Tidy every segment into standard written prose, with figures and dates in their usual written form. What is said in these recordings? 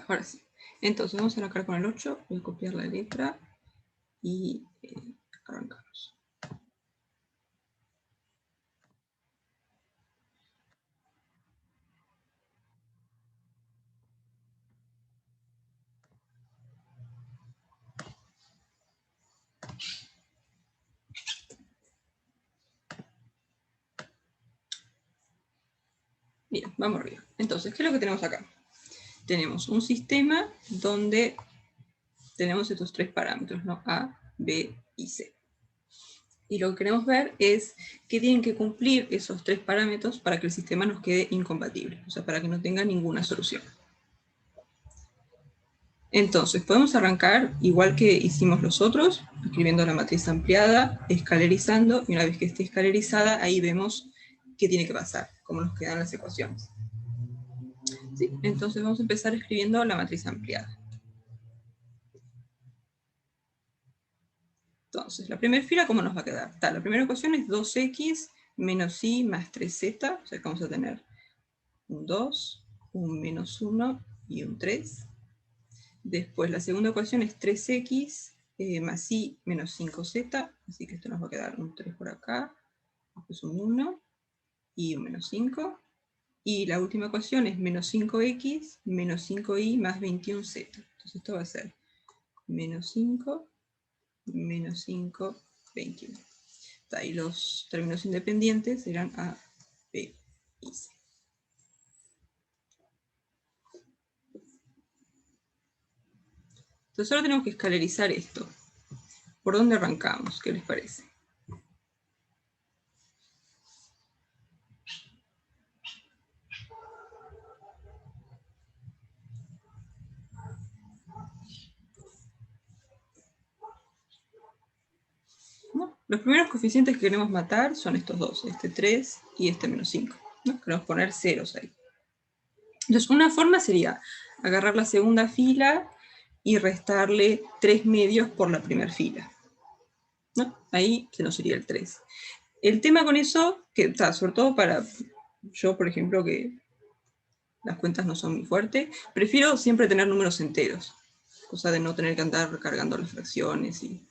Ahora sí. Entonces vamos a arrancar con el 8. Voy a copiar la letra y arrancamos. Bien, vamos arriba. Entonces, ¿qué es lo que tenemos acá? Tenemos un sistema donde tenemos estos tres parámetros, ¿no? A, B y C. Y lo que queremos ver es qué tienen que cumplir esos tres parámetros para que el sistema nos quede incompatible, o sea, para que no tenga ninguna solución. Entonces, podemos arrancar igual que hicimos los otros, escribiendo la matriz ampliada, escalerizando, y una vez que esté escalerizada, ahí vemos qué tiene que pasar, cómo nos quedan las ecuaciones. ¿Sí? Entonces vamos a empezar escribiendo la matriz ampliada. Entonces, la primera fila, ¿cómo nos va a quedar? La primera ecuación es 2x menos y más 3z, o sea que vamos a tener un 2, un menos 1 y un 3. Después la segunda ecuación es 3x más y menos 5z, así que esto nos va a quedar un 3 por acá, después un 1 y un menos 5. Y la última ecuación es menos 5x menos 5y más 21z. Entonces esto va a ser menos 5, menos 5, 21. Y los términos independientes serán A, B y C. Entonces ahora tenemos que escalerizar esto. ¿Por dónde arrancamos? ¿Qué les parece? ¿No? Los primeros coeficientes que queremos matar son estos dos, este 3 y este menos 5. ¿No? Queremos poner ceros ahí. Entonces una forma sería agarrar la segunda fila y restarle 3 medios por la primera fila. ¿No? Ahí se nos iría el 3. El tema con eso, que sobre todo para yo, por ejemplo, que las cuentas no son muy fuertes, prefiero siempre tener números enteros, cosa de no tener que andar recargando las fracciones y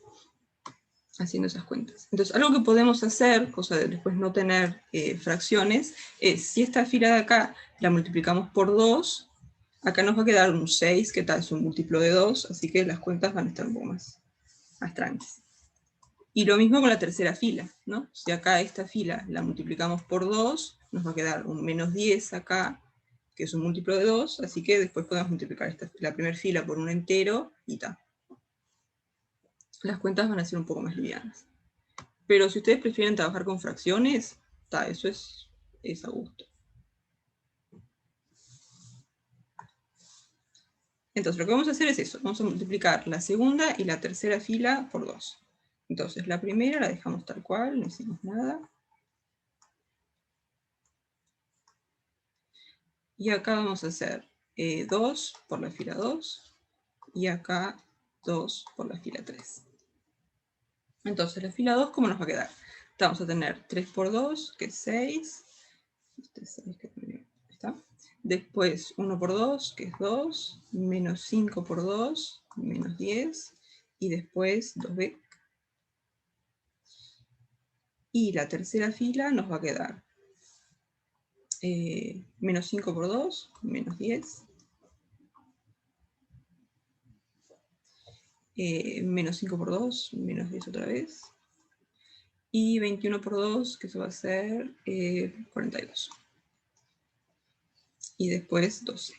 haciendo esas cuentas. Entonces, algo que podemos hacer, cosa de después no tener fracciones, es si esta fila de acá la multiplicamos por 2, acá nos va a quedar un 6, que tal es un múltiplo de 2, así que las cuentas van a estar un poco más tranquilas. Y lo mismo con la tercera fila, ¿no? Si acá esta fila la multiplicamos por 2, nos va a quedar un menos 10 acá, que es un múltiplo de 2, así que después podemos multiplicar la primera fila por un entero y tal. Las cuentas van a ser un poco más livianas. Pero si ustedes prefieren trabajar con fracciones, eso es a gusto. Entonces lo que vamos a hacer es eso, vamos a multiplicar la segunda y la tercera fila por 2. Entonces la primera la dejamos tal cual, no hicimos nada. Y acá vamos a hacer 2 por la fila 2, y acá 2 por la fila 3. Entonces la fila 2, ¿cómo nos va a quedar? Vamos a tener 3 por 2, que es 6. Este 6 que está. Después 1 por 2, que es 2, menos 5 por 2, menos 10, y después 2b. Y la tercera fila nos va a quedar menos 5 por 2, menos 10, menos 5 por 2, menos 10 otra vez, y 21 por 2, que eso va a ser 42. Y después 12.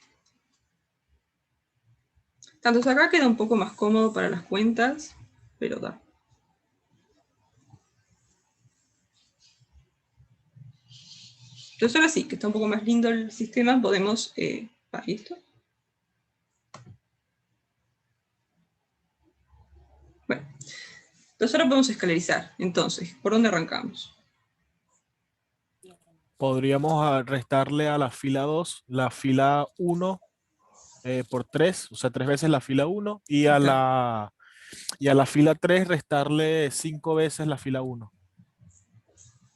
Entonces acá queda un poco más cómodo para las cuentas, pero da. Entonces ahora sí, que está un poco más lindo el sistema, podemos... ¿listo? Bueno, entonces ahora podemos escalerizar. Entonces, ¿por dónde arrancamos? Podríamos restarle a la fila 2 la fila 1 por 3, o sea, 3 veces la fila 1, y a la fila 3 restarle 5 veces la fila 1.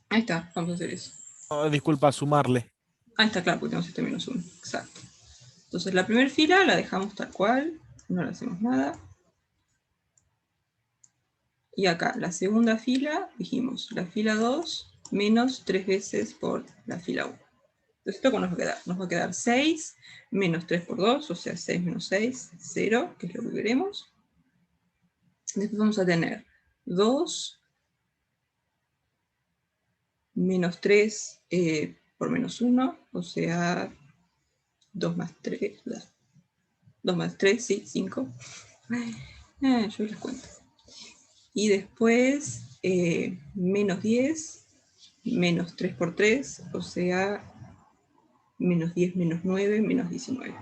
Ahí está, vamos a hacer eso. Oh, disculpa, sumarle. Ahí está, claro, porque tenemos este menos 1. Exacto. Entonces la primera fila la dejamos tal cual, no le hacemos nada. Y acá, la segunda fila, dijimos, la fila 2 menos 3 veces por la fila 1. Entonces, ¿esto cómo nos va a quedar? Nos va a quedar 6 menos 3 por 2, o sea, 6 menos 6, 0, que es lo que queremos. Después vamos a tener 2 menos 3 por menos 1, o sea, 2 más 3, 2 más 3, sí, 5. Yo les cuento. Y después, menos 10, menos 3 por 3, o sea, menos 10 menos 9, menos 19.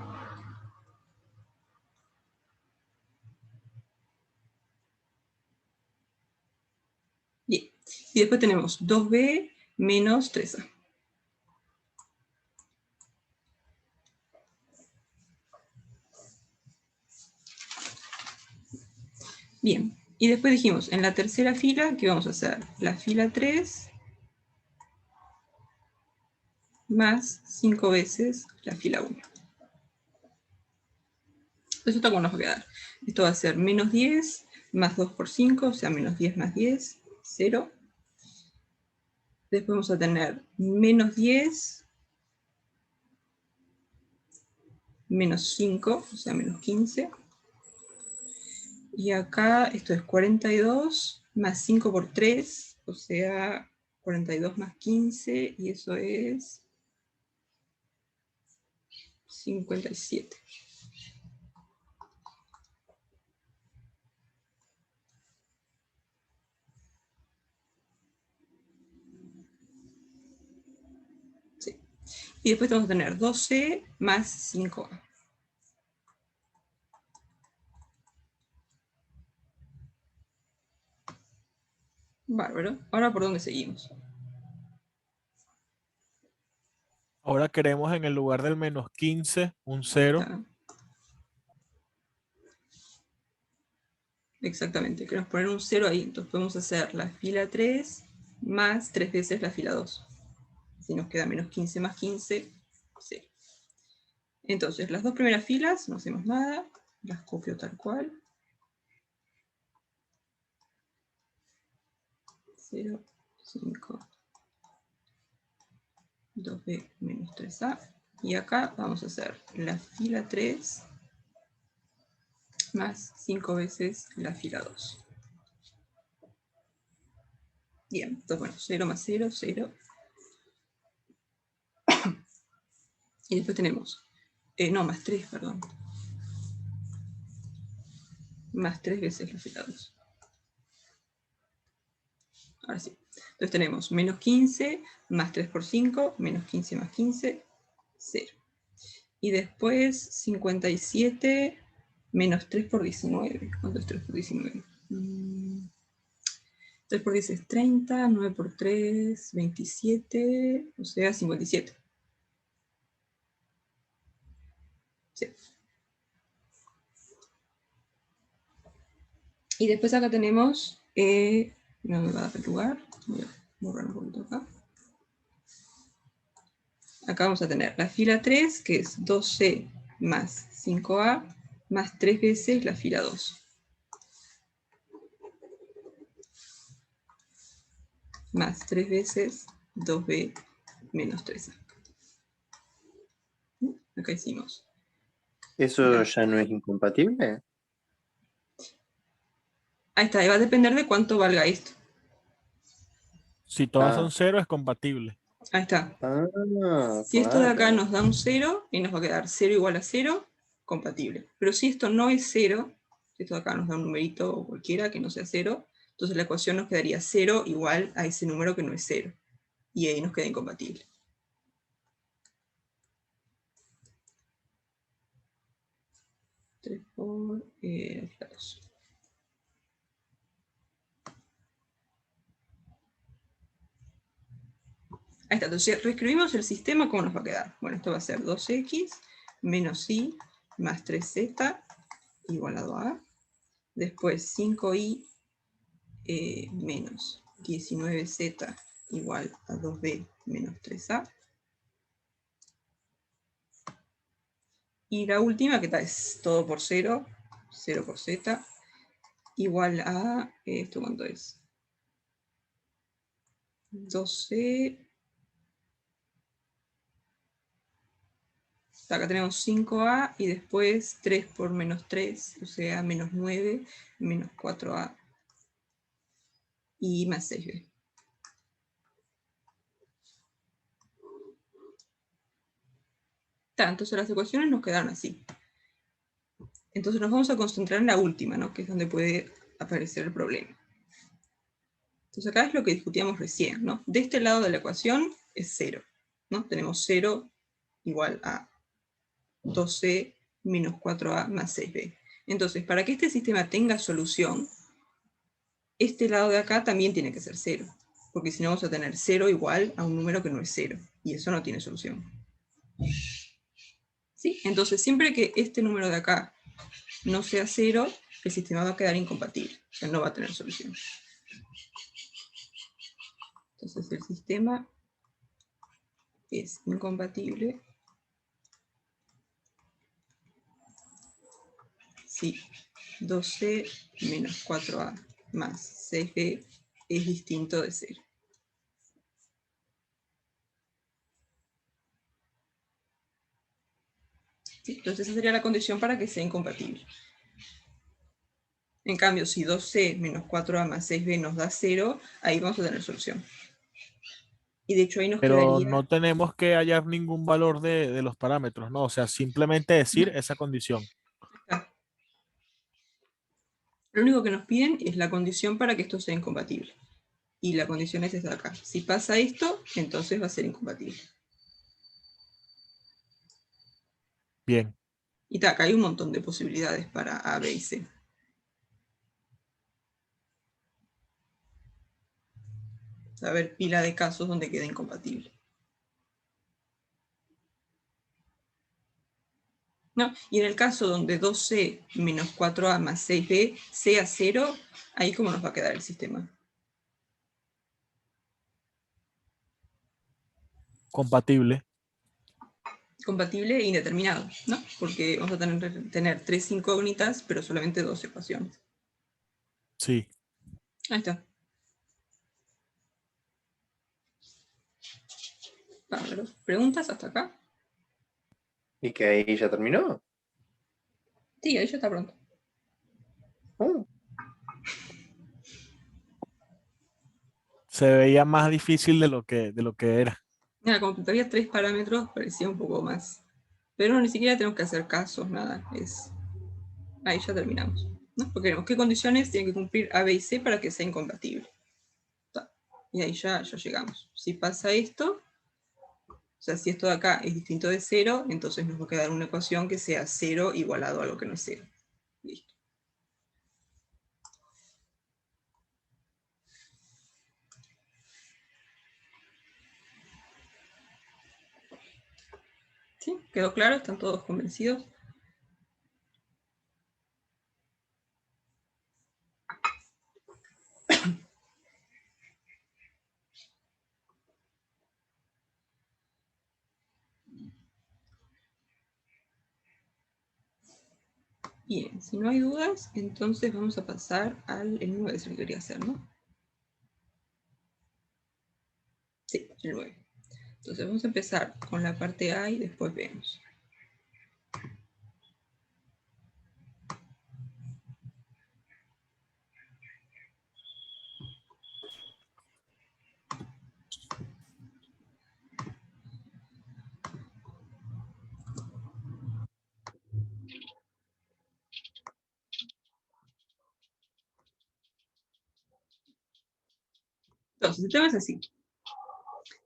Bien. Y después tenemos 2b menos 3a. Bien. Y después dijimos, en la tercera fila, ¿qué vamos a hacer? La fila 3 más 5 veces la fila 1. Entonces, ¿esto cómo nos va a quedar? Esto va a ser menos 10 más 2 por 5, o sea, menos 10 más 10, 0. Después vamos a tener menos 10 menos 5, o sea, menos 15. Y acá esto es 42 más 5 por 3, o sea, 42 más 15, y eso es 57. Sí. Y después vamos a tener 12 más 5a. Bárbaro. Ahora, ¿por dónde seguimos? Ahora queremos en el lugar del menos 15, un Ahí 0. está. Exactamente. Queremos poner un 0 ahí. Entonces podemos hacer la fila 3 más 3 veces la fila 2. Si nos queda menos 15 más 15, 0. Entonces, las dos primeras filas no hacemos nada. Las copio tal cual. 0, 5, 2b menos 3a. Y acá vamos a hacer la fila 3 más 5 veces la fila 2. Bien, entonces bueno, 0 más 0, 0. Y después tenemos, no, más 3, perdón. Más 3 veces la fila 2. Ahora sí. Entonces tenemos menos 15 más 3 por 5, menos 15 más 15, 0. Y después 57 menos 3 por 19. ¿Cuánto es 3 por 19? 3 por 10 es 30, 9 por 3, 27, o sea, 57. Sí. Y después acá tenemos, no me va a dar el lugar, voy a borrar un poquito acá. Acá vamos a tener la fila 3, que es 2c más 5a, más 3 veces la fila 2. Más 3 veces 2b menos 3a. Acá hicimos. ¿Eso ya no es incompatible? Ahí está, va a depender de cuánto valga esto. Si todas son 0, es compatible. Ahí está. Ah, Si esto de acá claro. nos da un 0, y nos va a quedar 0 igual a 0, compatible. Pero si esto no es 0, si esto de acá nos da un numerito cualquiera que no sea 0, entonces la ecuación nos quedaría 0 igual a ese número que no es 0. Y ahí nos queda incompatible. Por 2. Ahí está, entonces reescribimos el sistema, ¿cómo nos va a quedar? Bueno, esto va a ser 2x menos y más 3z igual a 2a. Después 5i menos 19z igual a 2b menos 3a. Y la última, que es todo por 0, 0 por z, igual a, ¿esto cuánto es? 12. Acá tenemos 5a y después 3 por menos 3, o sea, menos 9, menos 4a y más 6b. Entonces las ecuaciones nos quedaron así. Entonces nos vamos a concentrar en la última, ¿no? Que es donde puede aparecer el problema. Entonces acá es lo que discutíamos recién, ¿no? De este lado de la ecuación es 0, ¿no? Tenemos 0 igual a 12 menos 4a más 6b. Entonces, para que este sistema tenga solución, este lado de acá también tiene que ser 0, porque si no vamos a tener 0 igual a un número que no es 0, y eso no tiene solución. ¿Sí? Entonces, siempre que este número de acá no sea 0, el sistema va a quedar incompatible, o sea, no va a tener solución. Entonces, el sistema es incompatible si 12 menos 4a más 6b es distinto de 0. ¿Sí? Entonces esa sería la condición para que sea incompatible. En cambio, si 2c menos 4a más 6b nos da 0, ahí vamos a tener solución. Y de hecho ahí nos Pero quedaría... no tenemos que hallar ningún valor de los parámetros, ¿no? O sea, simplemente decir esa condición. Acá. Lo único que nos piden es la condición para que esto sea incompatible. Y la condición es esta de acá. Si pasa esto, entonces va a ser incompatible. Bien. Y acá hay un montón de posibilidades para A, B y C. Va a haber pila de casos donde queda incompatible. ¿No? Y en el caso donde 2c menos 4a más 6b sea 0, ahí cómo nos va a quedar el sistema. Compatible. Compatible e indeterminado, ¿no? Porque vamos a tener 3 incógnitas, pero solamente 2 ecuaciones. Sí. Ahí está. Bárbaro. ¿Preguntas hasta acá? ¿Y que ahí ya terminó? Sí, ahí ya está pronto. Oh, Se veía más difícil de lo que era. Mira, como que había 3 parámetros, parecía un poco más. Pero ni siquiera tenemos que hacer casos, nada. Ahí ya terminamos, ¿no? Porque vemos qué condiciones tienen que cumplir A, B y C para que sea incompatible. Y ahí ya llegamos. Si pasa esto, o sea, si esto de acá es distinto de 0, entonces nos va a quedar una ecuación que sea 0 igualado a algo que no es 0. Listo. ¿Sí? ¿Quedó claro? ¿Están todos convencidos? Bien, si no hay dudas, entonces vamos a pasar al 9, es lo que quería hacer, ¿no? Sí, el 9. Entonces vamos a empezar con la parte A y después vemos. Entonces, el tema es así.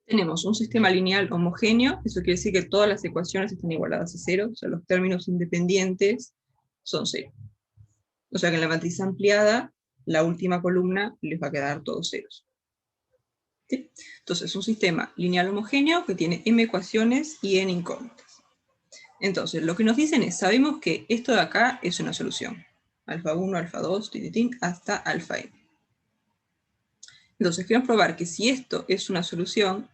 Tenemos un sistema lineal homogéneo, eso quiere decir que todas las ecuaciones están igualadas a 0, o sea, los términos independientes son 0. O sea que en la matriz ampliada, la última columna les va a quedar todos ceros. ¿Sí? Entonces, es un sistema lineal homogéneo que tiene m ecuaciones y n incógnitas. Entonces, lo que nos dicen es, sabemos que esto de acá es una solución. Alfa 1, alfa 2, hasta alfa n. Entonces, queremos probar que si esto es una solución,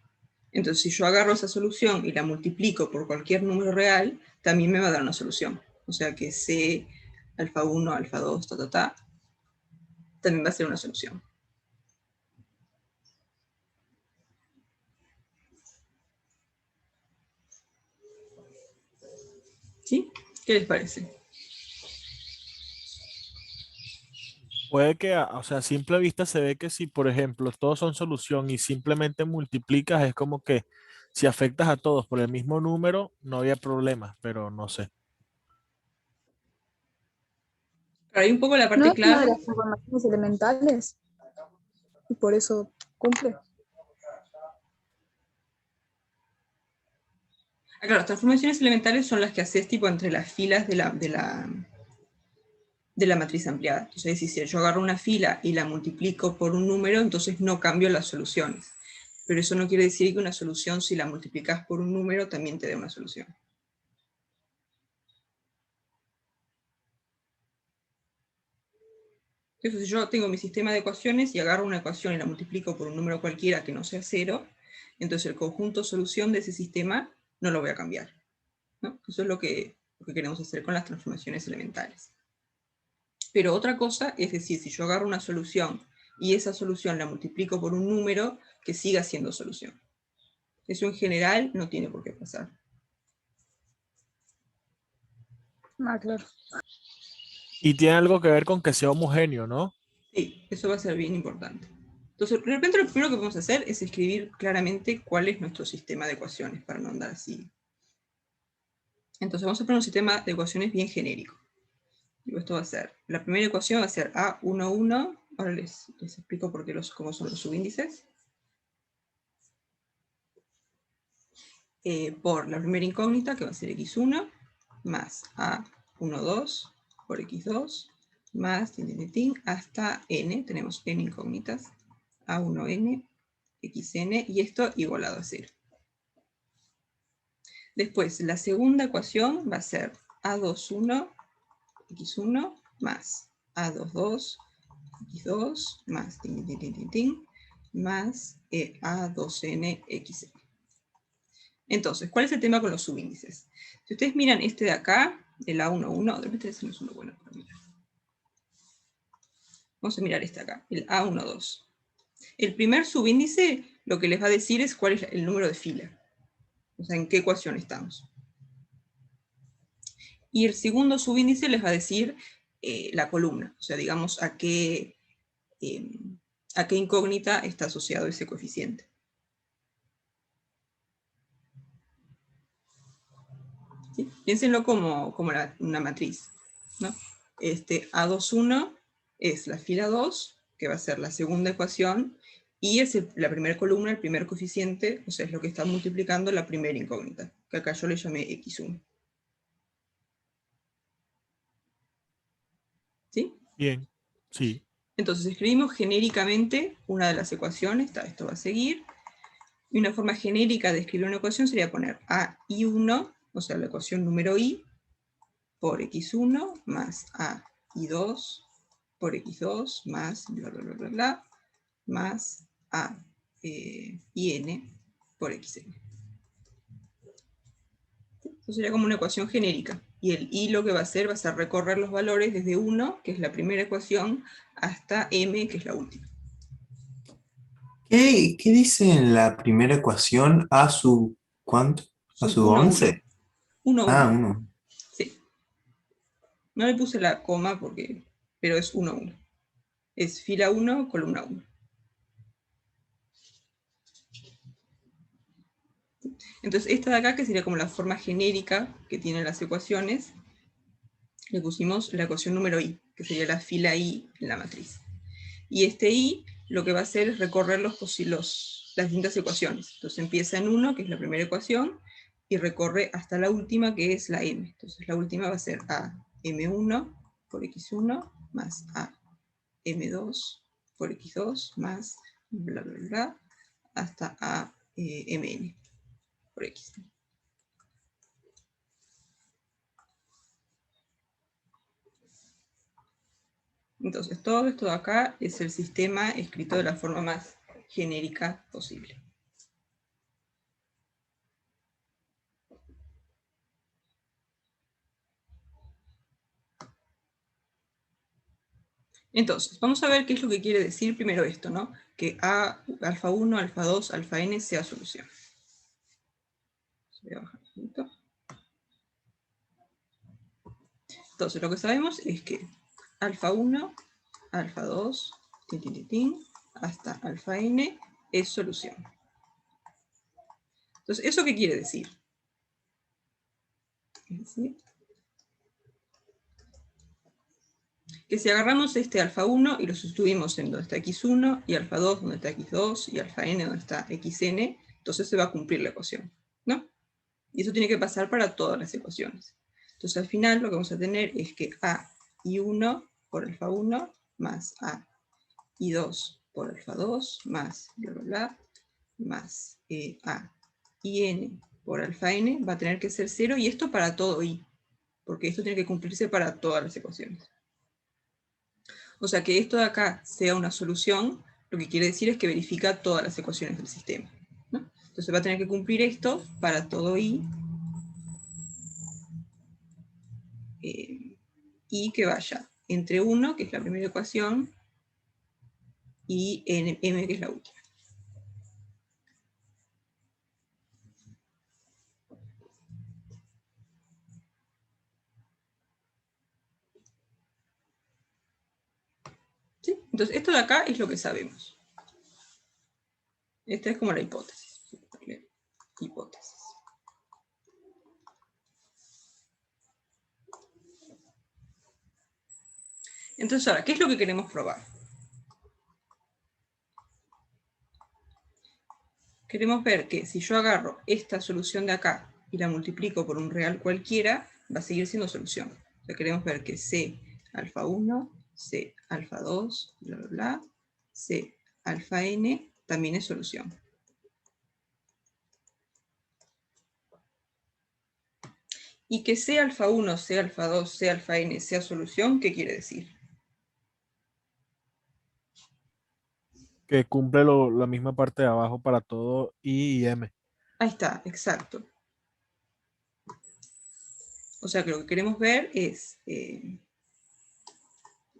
Entonces, si yo agarro esa solución y la multiplico por cualquier número real, también me va a dar una solución. O sea que C, alfa 1, alfa 2, también va a ser una solución. ¿Sí? ¿Qué les parece? Puede que, o sea, a simple vista se ve que si, por ejemplo, todos son solución y simplemente multiplicas, es como que si afectas a todos por el mismo número, no había problema, pero no sé. Pero hay un poco la No parte es una de clave. las transformaciones elementales y por eso cumple. Claro, las transformaciones elementales son las que haces tipo entre las filas de la matriz ampliada. Entonces, es decir, si yo agarro una fila y la multiplico por un número, entonces no cambio las soluciones. Pero eso no quiere decir que una solución, si la multiplicas por un número, también te dé una solución. Entonces, si yo tengo mi sistema de ecuaciones y agarro una ecuación y la multiplico por un número cualquiera que no sea 0, entonces el conjunto solución de ese sistema no lo voy a cambiar, ¿no? Eso es lo que queremos hacer con las transformaciones elementales. Pero otra cosa es decir, si yo agarro una solución y esa solución la multiplico por un número, que siga siendo solución. Eso en general no tiene por qué pasar. Ah, claro. Y tiene algo que ver con que sea homogéneo, ¿no? Sí, eso va a ser bien importante. Entonces, de repente lo primero que podemos hacer es escribir claramente cuál es nuestro sistema de ecuaciones, para no andar así. Entonces vamos a poner un sistema de ecuaciones bien genérico. Esto va a ser, la primera ecuación va a ser A11, ahora les explico cómo son los subíndices. Por la primera incógnita, que va a ser x1, más A12 por x2, más hasta n, tenemos n incógnitas, A1n, xn, y esto igualado a 0. Después, la segunda ecuación va a ser A21, x1, más A22, x2, más más A2n, xn. Entonces, ¿cuál es el tema con los subíndices? Si ustedes miran este de acá, el A11, de repente ese no es uno bueno para mirar. Vamos a mirar este acá, el A12. El primer subíndice lo que les va a decir es cuál es el número de fila. O sea, en qué ecuación estamos. Y el segundo subíndice les va a decir la columna. O sea, digamos a qué incógnita está asociado ese coeficiente. ¿Sí? Piénsenlo como una matriz, ¿no? A21 es la fila 2, que va a ser la segunda ecuación, y es la primera columna, el primer coeficiente, o sea, es lo que está multiplicando la primera incógnita, que acá yo le llamé x1. ¿Sí? Bien, sí. Entonces escribimos genéricamente una de las ecuaciones, esto va a seguir, y una forma genérica de escribir una ecuación sería poner a i1, o sea, la ecuación número i, por x1 más a i2 por x2 más bla bla bla bla bla más a in por xn. Eso sería como una ecuación genérica. Y el i lo que va a hacer recorrer los valores desde 1, que es la primera ecuación, hasta m, que es la última. ¿Qué dice en la primera ecuación a su cuánto? ¿A Sub su 1, 11? 1, 1. Ah, 1. Sí. No le puse la coma pero es 1, 1. Es fila 1, columna 1. Entonces esta de acá, que sería como la forma genérica que tienen las ecuaciones, le pusimos la ecuación número i, que sería la fila i en la matriz. Y este i lo que va a hacer es recorrer las distintas ecuaciones. Entonces empieza en 1, que es la primera ecuación, y recorre hasta la última, que es la m. Entonces la última va a ser a m1 por x1 más a m2 por x2 más bla bla bla hasta a mn por x. Entonces, todo esto de acá es el sistema escrito de la forma más genérica posible. Entonces, vamos a ver qué es lo que quiere decir primero esto, ¿no? Que A, alfa 1, alfa 2, alfa n sea solución. Voy a bajar un poquito. Entonces, lo que sabemos es que alfa 1, alfa 2, tin, tin, tin, tin, hasta alfa n es solución. Entonces, ¿eso qué quiere decir? Es decir, que si agarramos este alfa 1 y lo sustituimos en donde está x1, y alfa 2 donde está x2, y alfa n donde está xn, entonces se va a cumplir la ecuación, ¿no? Y eso tiene que pasar para todas las ecuaciones. Entonces al final lo que vamos a tener es que a y 1 por alfa 1 más a y 2 por alfa 2 más bla bla bla más a y n por alfa n va a tener que ser 0, y esto para todo i, porque esto tiene que cumplirse para todas las ecuaciones. O sea que esto de acá sea una solución, lo que quiere decir es que verifica todas las ecuaciones del sistema, ¿no? Entonces va a tener que cumplir esto para todo i, y que vaya entre 1, que es la primera ecuación, y m, que es la última. ¿Sí? Entonces esto de acá es lo que sabemos. Esta es como la hipótesis. Hipótesis. Entonces ahora, ¿qué es lo que queremos probar? Queremos ver que si yo agarro esta solución de acá y la multiplico por un real cualquiera, va a seguir siendo solución. O sea, queremos ver que C alfa 1, C alfa 2, bla, bla, bla, C alfa n también es solución. Y que C alfa 1, C alfa 2, C alfa n sea solución, ¿qué quiere decir? Que cumple la misma parte de abajo para todo I y M. Ahí está, exacto. O sea que lo que queremos ver es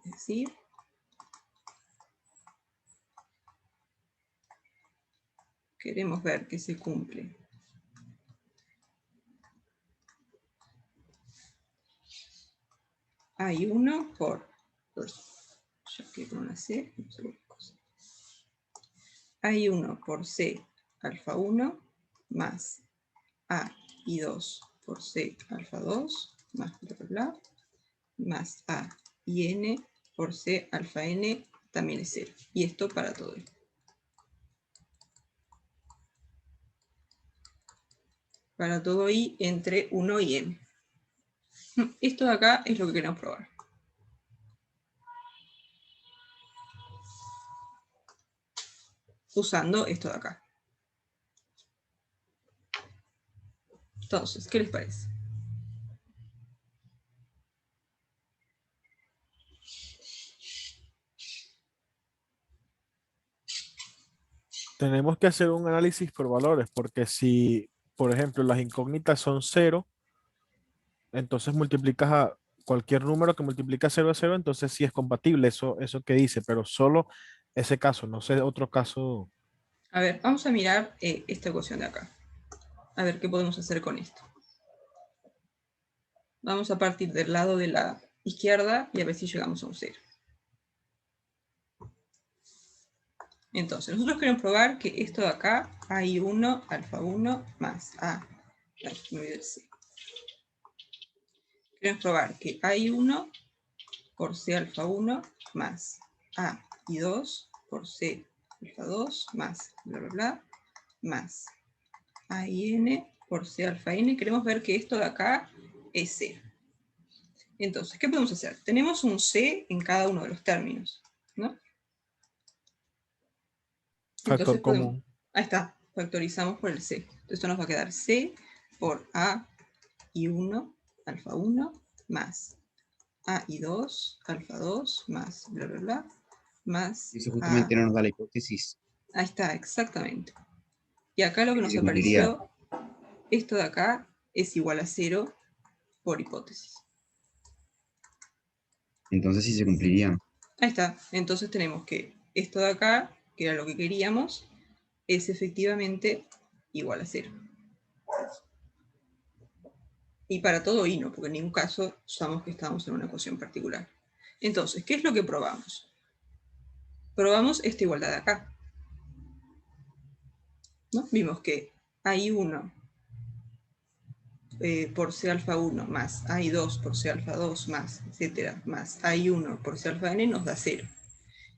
decir, queremos ver que se cumple hay 1 por, ya que con una C, no sé qué cosa. Hay 1 por C alfa 1 más A y 2 por C alfa 2 más bla bla bla más A y N por C alfa N también es 0. Y esto para todo esto. Para todo i entre 1 y n. Esto de acá es lo que queremos probar. Usando esto de acá. Entonces, ¿qué les parece? Tenemos que hacer un análisis por valores, porque si, por ejemplo, las incógnitas son 0, entonces multiplicas a cualquier número que multiplica 0 a 0, entonces sí es compatible eso que dice, pero solo ese caso, no sé otro caso. A ver, vamos a mirar esta ecuación de acá. A ver qué podemos hacer con esto. Vamos a partir del lado de la izquierda y a ver si llegamos a un 0. Entonces, nosotros queremos probar que esto de acá, hay 1, alfa 1, más A. Me olvidé el C. Queremos probar que hay 1 por C alfa 1 más A y 2 por C alfa 2 más bla bla bla más A y N por C alfa N. Queremos ver que esto de acá es 0. Entonces, ¿qué podemos hacer? Tenemos un C en cada uno de los términos, ¿no? Factor Entonces podemos, común. ahí está, factorizamos por el C. Entonces esto nos va a quedar C por A y 1, alfa 1, más A y 2, alfa 2, más bla bla bla, más Eso A. justamente no nos da la hipótesis Ahí está, exactamente. Y acá lo que que nos se cumpliría. apareció, esto de acá es igual a 0 por hipótesis. Entonces sí se cumpliría. Ahí está. Entonces tenemos que esto de acá, que era lo que queríamos, es efectivamente igual a 0. Y para todo y no, porque en ningún caso usamos que estamos en una ecuación particular. Entonces, ¿qué es lo que probamos? Probamos esta igualdad de acá, ¿no? Vimos que hay 1 por C alfa 1 más hay 2 por C alfa 2 más, etcétera, más hay 1 por C alfa n nos da 0.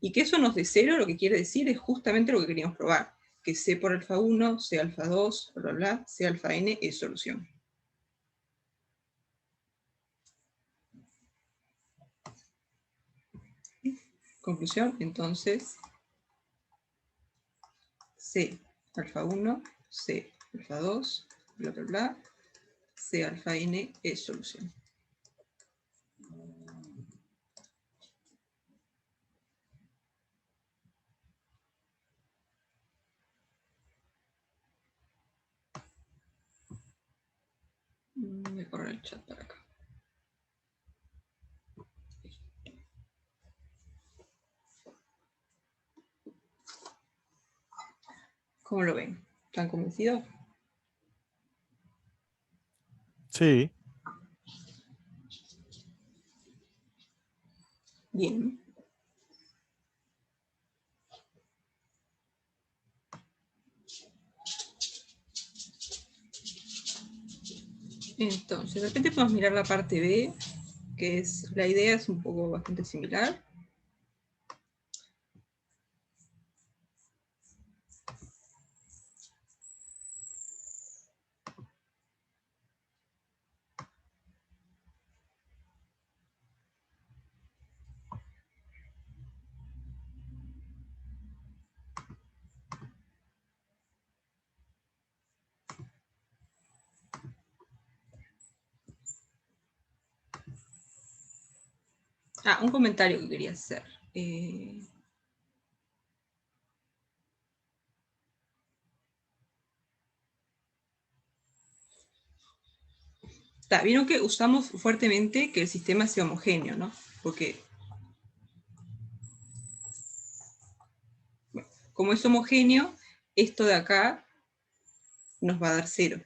Y que eso nos dé 0 lo que quiere decir es justamente lo que queríamos probar, que C por alfa 1, C alfa 2, bla, bla, bla, C alfa n es solución. Conclusión, entonces, C alfa 1, C alfa 2, bla, bla, bla, C alfa n es solución. Voy a correr el chat para acá. ¿Cómo lo ven? ¿Están convencidos? Sí. Bien. Entonces, de repente podemos mirar la parte B, que es, la idea es un poco bastante similar. Ah, un comentario que quería hacer. Vieron que usamos fuertemente que el sistema sea homogéneo, ¿no? Porque, bueno, como es homogéneo, esto de acá nos va a dar 0,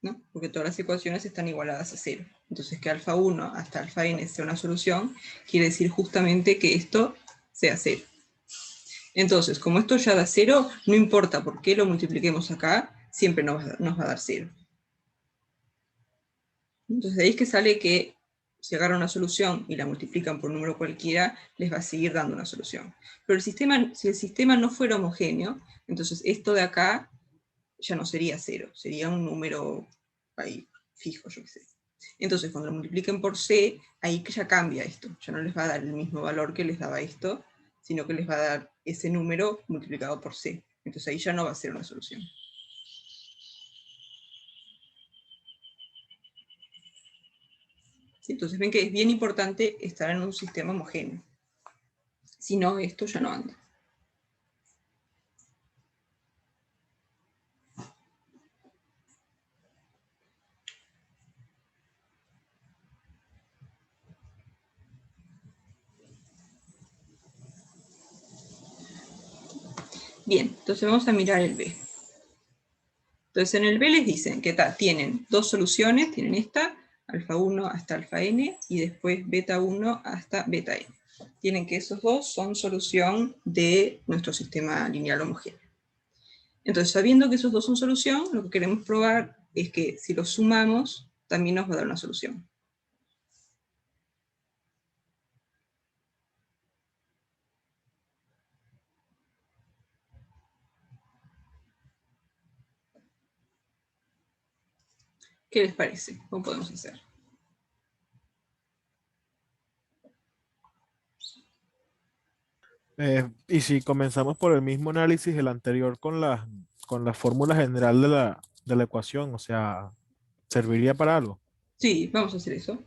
¿no? Porque todas las ecuaciones están igualadas a 0. Entonces, que alfa 1 hasta alfa n sea una solución, quiere decir justamente que esto sea 0. Entonces, como esto ya da 0, no importa por qué lo multipliquemos acá, siempre nos va a dar 0. Entonces, de ahí es que sale que si agarran una solución y la multiplican por un número cualquiera, les va a seguir dando una solución. Pero si el sistema no fuera homogéneo, entonces esto de acá ya no sería 0, sería un número ahí fijo, yo qué sé. Entonces, cuando lo multipliquen por C, ahí que ya cambia esto. Ya no les va a dar el mismo valor que les daba esto, sino que les va a dar ese número multiplicado por C. Entonces ahí ya no va a ser una solución. ¿Sí? Entonces ven que es bien importante estar en un sistema homogéneo. Si no, esto ya no anda. Bien, entonces vamos a mirar el B. Entonces en el B les dicen que tienen dos soluciones, tienen esta, alfa 1 hasta alfa n, y después beta 1 hasta beta n. Tienen que esos dos son solución de nuestro sistema lineal homogéneo. Entonces, sabiendo que esos dos son solución, lo que queremos probar es que si los sumamos, también nos va a dar una solución. ¿Qué les parece? ¿Cómo podemos hacer? Y si comenzamos por el mismo análisis del anterior con la fórmula general de la ecuación, o sea, ¿serviría para algo? Sí, vamos a hacer eso.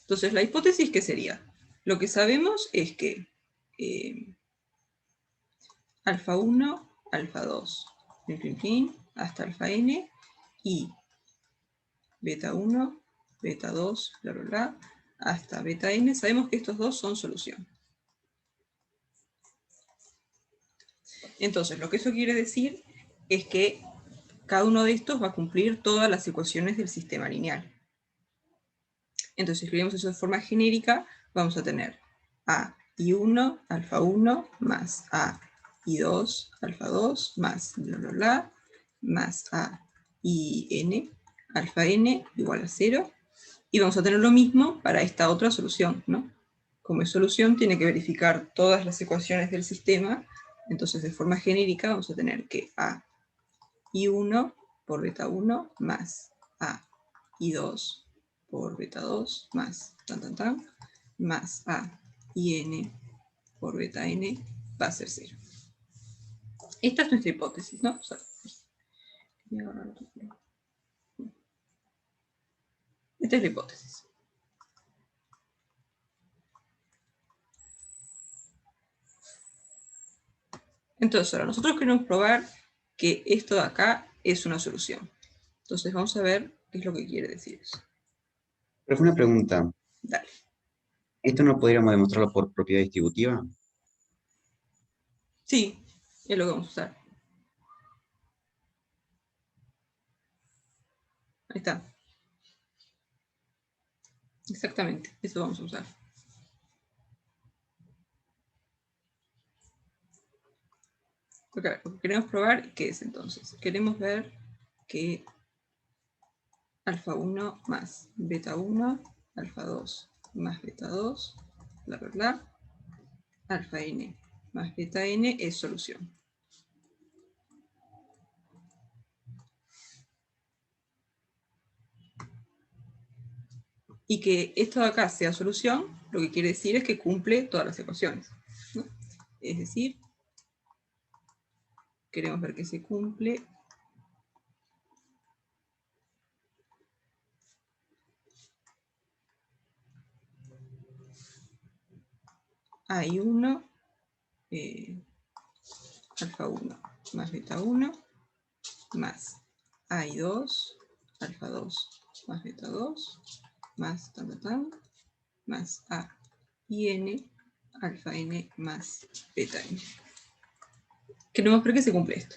Entonces, la hipótesis, ¿qué sería? Lo que sabemos es que alfa 1, alfa 2, hasta alfa n, y beta 1, beta 2, bla, bla, bla, hasta beta n, sabemos que estos dos son solución. Entonces, lo que eso quiere decir es que cada uno de estos va a cumplir todas las ecuaciones del sistema lineal. Entonces, si escribimos eso de forma genérica, vamos a tener a i1, alfa 1, más a i2, alfa 2, más bla, bla, bla, más a in, alfa n, igual a 0. Y vamos a tener lo mismo para esta otra solución, ¿no? Como es solución, tiene que verificar todas las ecuaciones del sistema. Entonces, de forma genérica, vamos a tener que a i1 por beta 1 más a i2 por beta 2 más más a in por beta n va a ser 0. Esta es nuestra hipótesis, ¿no? O sea, esta es la hipótesis. Entonces, ahora nosotros queremos probar que esto de acá es una solución. Entonces vamos a ver qué es lo que quiere decir eso. Pero fue una pregunta. Dale. ¿Esto no podríamos demostrarlo por propiedad distributiva? Sí, es lo que vamos a usar. Ahí está. Exactamente, eso vamos a usar. Porque a ver, lo que queremos probar, ¿qué es entonces? Queremos ver que alfa 1 más beta 1, alfa 2 más beta 2, bla, bla, bla, alfa n más beta n es solución. Y que esto de acá sea solución, lo que quiere decir es que cumple todas las ecuaciones, ¿no? Es decir, queremos ver que se cumple I1, alfa 1 más beta 1, más I2, alfa 2 más beta 2, más más A y N, alfa N más beta N. Queremos ver que se cumple esto.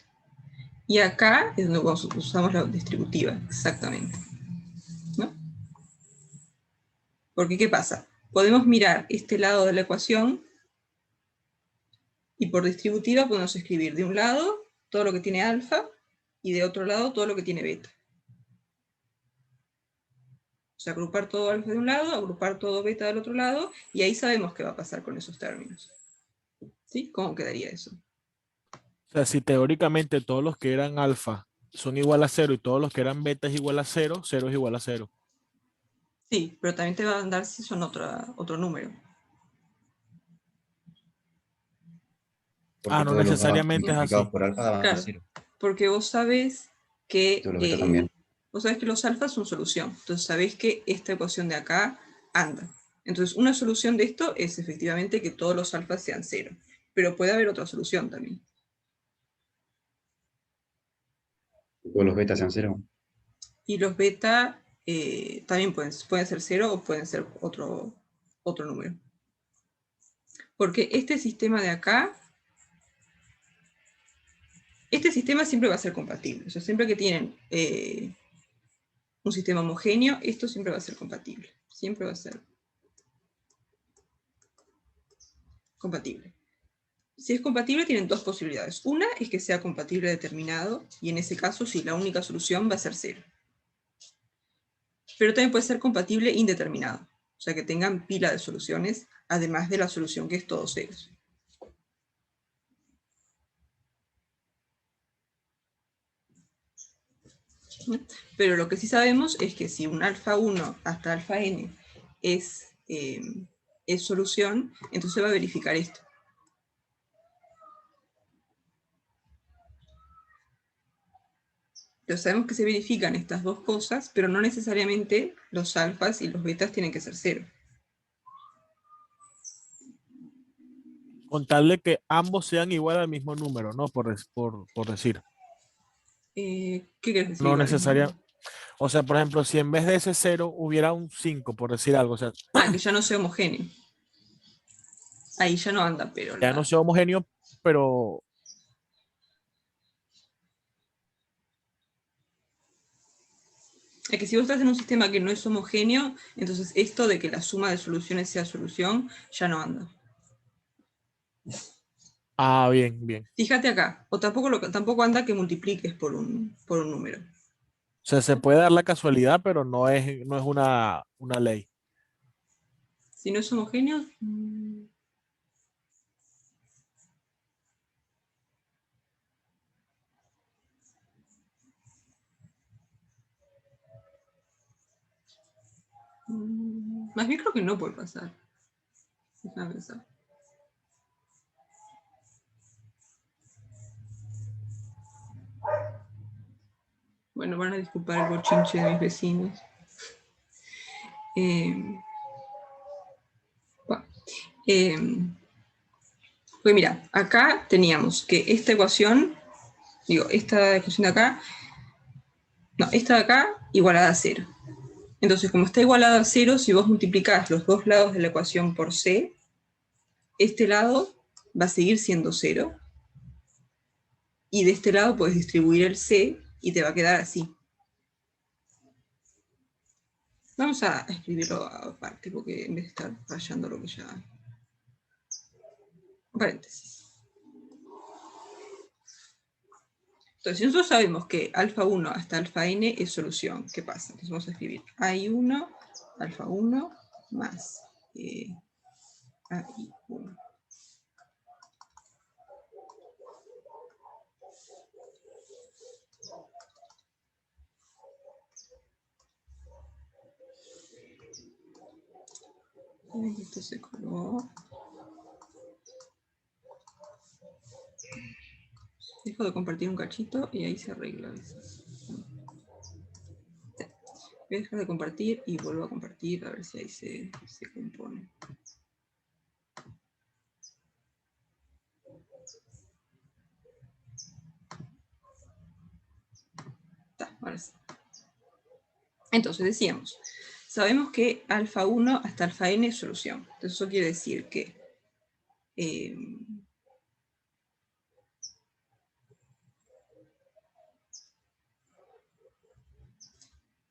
Y acá es donde usamos la distributiva, exactamente, ¿no? Porque, ¿qué pasa? Podemos mirar este lado de la ecuación y por distributiva podemos escribir de un lado todo lo que tiene alfa y de otro lado todo lo que tiene beta. O sea, agrupar todo alfa de un lado, agrupar todo beta del otro lado, y ahí sabemos qué va a pasar con esos términos. ¿Sí? ¿Cómo quedaría eso? O sea, si teóricamente todos los que eran alfa son igual a 0 y todos los que eran beta es igual a 0, 0 es igual a 0. Sí, pero también te va a dar si son otro número. Porque No todos los A necesariamente es multiplicados así. por alfa daban Claro, 0. porque vos sabés que Todos los beta también. los alfas son solución. Entonces sabés que esta ecuación de acá anda. Entonces una solución de esto es efectivamente que todos los alfas sean 0. Pero puede haber otra solución también. Todos los betas sean 0. Y los beta también pueden ser 0 o pueden ser otro número. Porque este sistema de acá, este sistema siempre va a ser compatible. O sea, siempre que tienen un sistema homogéneo, esto siempre va a ser compatible. Siempre va a ser compatible. Si es compatible, tienen dos posibilidades. Una es que sea compatible determinado, y en ese caso, sí, la única solución va a ser 0. Pero también puede ser compatible indeterminado. O sea, que tengan pila de soluciones, además de la solución que es todo 0. Pero lo que sí sabemos es que si un alfa 1 hasta alfa n es solución, entonces va a verificar esto. Entonces sabemos que se verifican estas dos cosas, pero no necesariamente los alfas y los betas tienen que ser 0. Con tal de que ambos sean igual al mismo número, ¿no? Por decir. ¿Qué quieres decir? No Igual? necesaria. O sea, por ejemplo, si en vez de ese 0 hubiera un 5, por decir algo, o sea, Que ya no sea homogéneo. Ahí ya no anda, pero ya no sea homogéneo, pero Es que si vos estás en un sistema que no es homogéneo, entonces esto de que la suma de soluciones sea solución, ya no anda. Ah, bien, bien. Fíjate acá, o tampoco anda que multipliques por un número. O sea, se puede dar la casualidad, pero no es una ley. Si no es homogéneo... más bien creo que no puede pasar. Déjame pensar. Bueno, van a disculpar el bochinche de mis vecinos. Pues mira, acá teníamos que esta ecuación, esta ecuación de acá, no, esta de acá igualada a 0. Entonces, como está igualada a 0, si vos multiplicás los dos lados de la ecuación por c, este lado va a seguir siendo 0, y de este lado puedes distribuir el c y te va a quedar así. Vamos a escribirlo aparte, porque en vez de estar rayando lo que ya... Paréntesis. Entonces, si nosotros sabemos que alfa 1 hasta alfa n es solución, ¿qué pasa? Entonces vamos a escribir AI1, alfa 1, más AI1. Esto se colgó. Dejo de compartir un cachito y ahí se arregla a veces. Voy a dejar de compartir y vuelvo a compartir a ver si ahí se compone. Está, ahora sí. Entonces decíamos, sabemos que alfa 1 hasta alfa n es solución. Entonces eso quiere decir que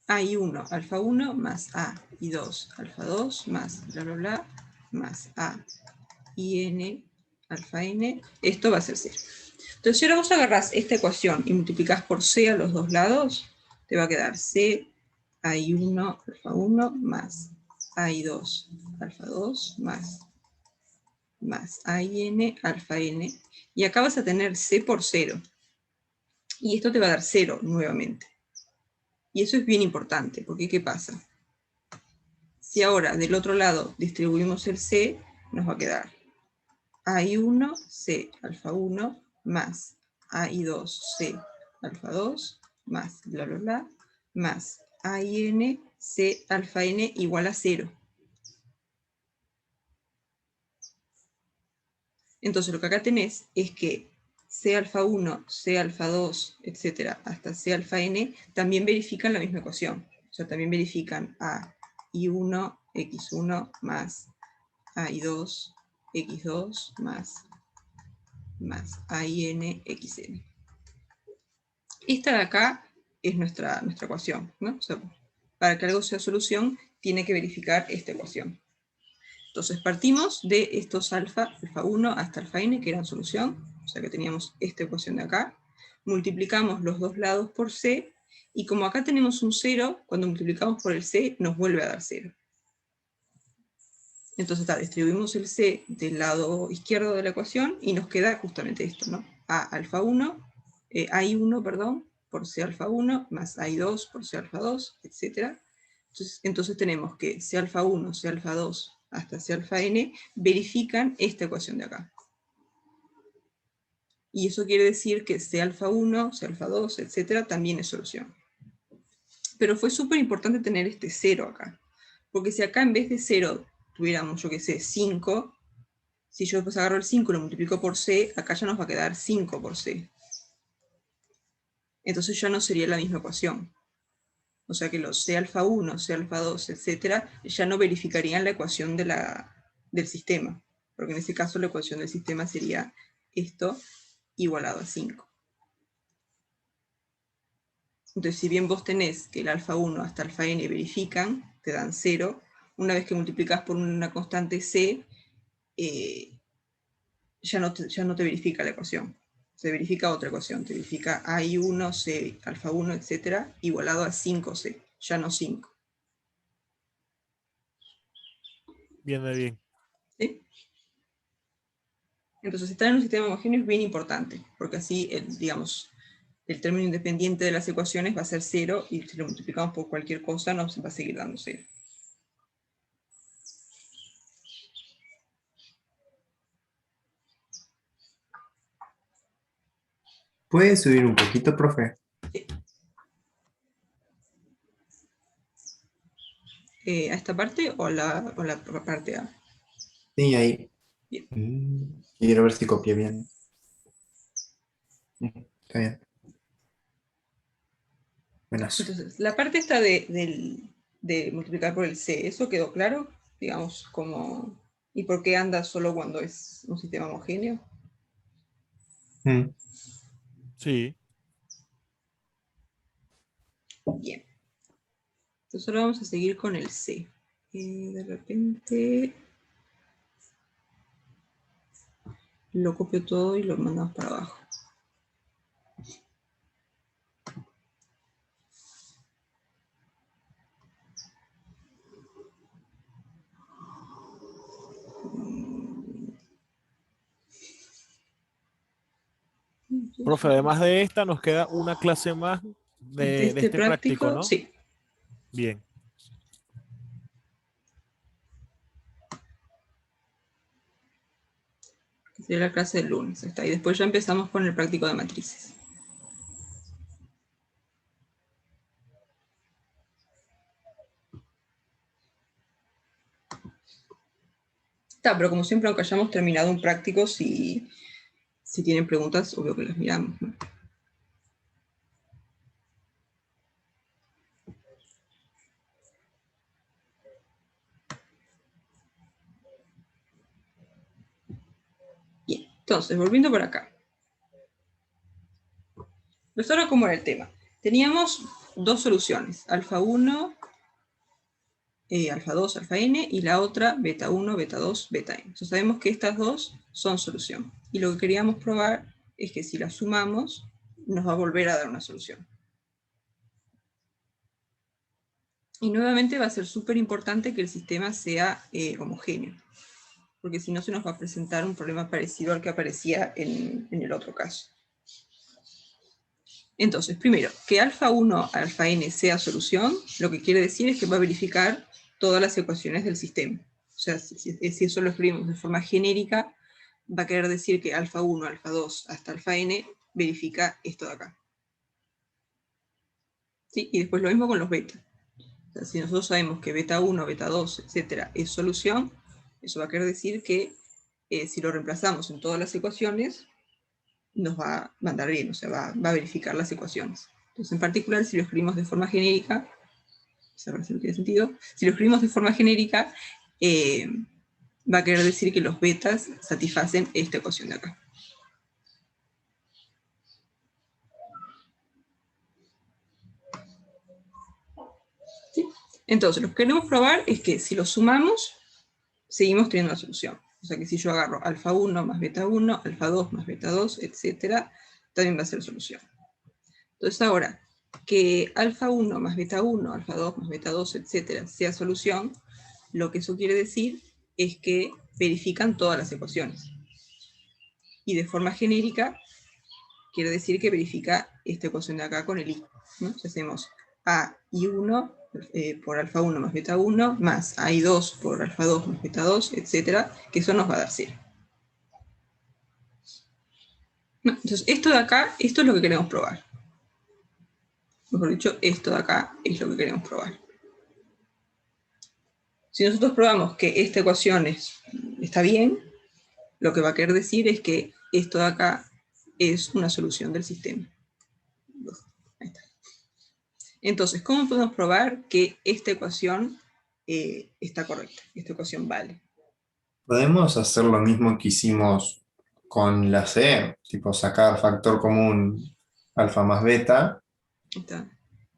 AI1 alfa 1 más A y 2 alfa 2 más bla bla bla más A y N alfa N, esto va a ser 0. Entonces si ahora vos agarrás esta ecuación y multiplicás por C a los dos lados, te va a quedar C AI1 alfa 1 más AI2 alfa 2 más AIN alfa N, y acá vas a tener C por 0. Y esto te va a dar 0 nuevamente. Y eso es bien importante, porque ¿qué pasa? Si ahora del otro lado distribuimos el C, nos va a quedar AI1, C, alfa 1, más AI2, C, alfa 2, más bla bla bla, más AIN, C, alfa N igual a 0. Entonces lo que acá tenés es que C alfa 1, C alfa 2, etcétera, hasta C alfa N, también verifican la misma ecuación. O sea, también verifican a I1, X1 más AI2, X2 más AIN, XN. Esta de acá es nuestra ecuación, ¿no? O sea, para que algo sea solución, tiene que verificar esta ecuación. Entonces partimos de estos alfa 1 hasta alfa n, que eran solución, o sea que teníamos esta ecuación de acá, multiplicamos los dos lados por c, y como acá tenemos un 0, cuando multiplicamos por el c, nos vuelve a dar 0. Entonces distribuimos el c del lado izquierdo de la ecuación, y nos queda justamente esto, ¿no? AI1, perdón, por c alfa 1, más AI2 por c alfa 2, etc. Entonces tenemos que c alfa 1, c alfa 2, hasta C alfa n, verifican esta ecuación de acá. Y eso quiere decir que C alfa 1, C alfa 2, etcétera, también es solución. Pero fue súper importante tener este 0 acá. Porque si acá en vez de 0 tuviéramos, yo qué sé, 5, si yo después agarro el 5 y lo multiplico por C, acá ya nos va a quedar 5 por C. Entonces ya no sería la misma ecuación. O sea que los C alfa 1, C alfa 2, etcétera, ya no verificarían la ecuación del sistema. Porque en este caso la ecuación del sistema sería esto igualado a 5. Entonces, si bien vos tenés que el alfa 1 hasta alfa n verifican, te dan 0, una vez que multiplicás por una constante c, ya no te verifica la ecuación. Se verifica otra ecuación, te verifica AI1, C, alfa 1, etcétera, igualado a 5C, ya no 5. Viene bien. ¿Sí? Entonces, estar en un sistema homogéneo es bien importante, porque así, digamos, el término independiente de las ecuaciones va a ser 0, y si lo multiplicamos por cualquier cosa, nos va a seguir dando 0. ¿Puede subir un poquito, profe? ¿A esta parte o la parte A? Sí, ahí. Bien. Quiero ver si copié bien. Está bien. Buenas. Entonces, la parte esta de multiplicar por el C, ¿eso quedó claro? Digamos, como... ¿Y por qué anda solo cuando es un sistema homogéneo? Mm. Sí. Bien. Entonces ahora vamos a seguir con el C. De repente lo copio todo y lo mandamos para abajo. Profe, además de esta, nos queda una clase más De de este este práctico, práctico, ¿no? sí. Bien. Que sería la clase del lunes. Está. Y después ya empezamos con el práctico de matrices. Está, pero como siempre, aunque hayamos terminado un práctico, si tienen preguntas, obvio que las miramos, ¿no? Bien, entonces, volviendo por acá. Pues ahora, ¿cómo era el tema? Teníamos dos soluciones, alfa 1, alfa 2, alfa n, y la otra beta 1, beta 2, beta n. Entonces sabemos que estas dos son solución. Y lo que queríamos probar es que si las sumamos, nos va a volver a dar una solución. Y nuevamente va a ser súper importante que el sistema sea homogéneo, porque si no se nos va a presentar un problema parecido al que aparecía en el otro caso. Entonces, primero, que alfa 1, alfa n sea solución, lo que quiere decir es que va a verificar todas las ecuaciones del sistema. O sea, si eso lo escribimos de forma genérica, va a querer decir que alfa 1, alfa 2, hasta alfa n verifica esto de acá. ¿Sí? Y después lo mismo con los beta. O sea, si nosotros sabemos que beta 1, beta 2, etcétera, es solución, eso va a querer decir que si lo reemplazamos en todas las ecuaciones, nos va a mandar bien, o sea, va a verificar las ecuaciones. Entonces, en particular, si lo escribimos de forma genérica, a ver si no tiene sentido, si lo escribimos de forma genérica, va a querer decir que los betas satisfacen esta ecuación de acá. ¿Sí? Entonces, lo que queremos probar es que si lo sumamos, seguimos teniendo una solución. O sea que si yo agarro alfa 1 más beta 1, alfa 2 más beta 2, etc., también va a ser solución. Entonces ahora, que alfa 1 más beta 1, alfa 2 más beta 2, etc., sea solución, lo que eso quiere decir es que verifican todas las ecuaciones. Y de forma genérica, quiere decir que verifica esta ecuación de acá con el i, ¿no? Si hacemos a i1 por alfa 1 más beta 1, más a i2 por alfa 2 más beta 2, etc., que eso nos va a dar 0. ¿No? Entonces, esto de acá, esto es lo que queremos probar. Mejor dicho, esto de acá es lo que queremos probar. Si nosotros probamos que esta ecuación está bien, lo que va a querer decir es que esto de acá es una solución del sistema. Ahí está. Entonces, ¿cómo podemos probar que esta ecuación está correcta? Esta ecuación vale. ¿Podemos hacer lo mismo que hicimos con la C? Tipo sacar factor común alfa más beta. Ahí está.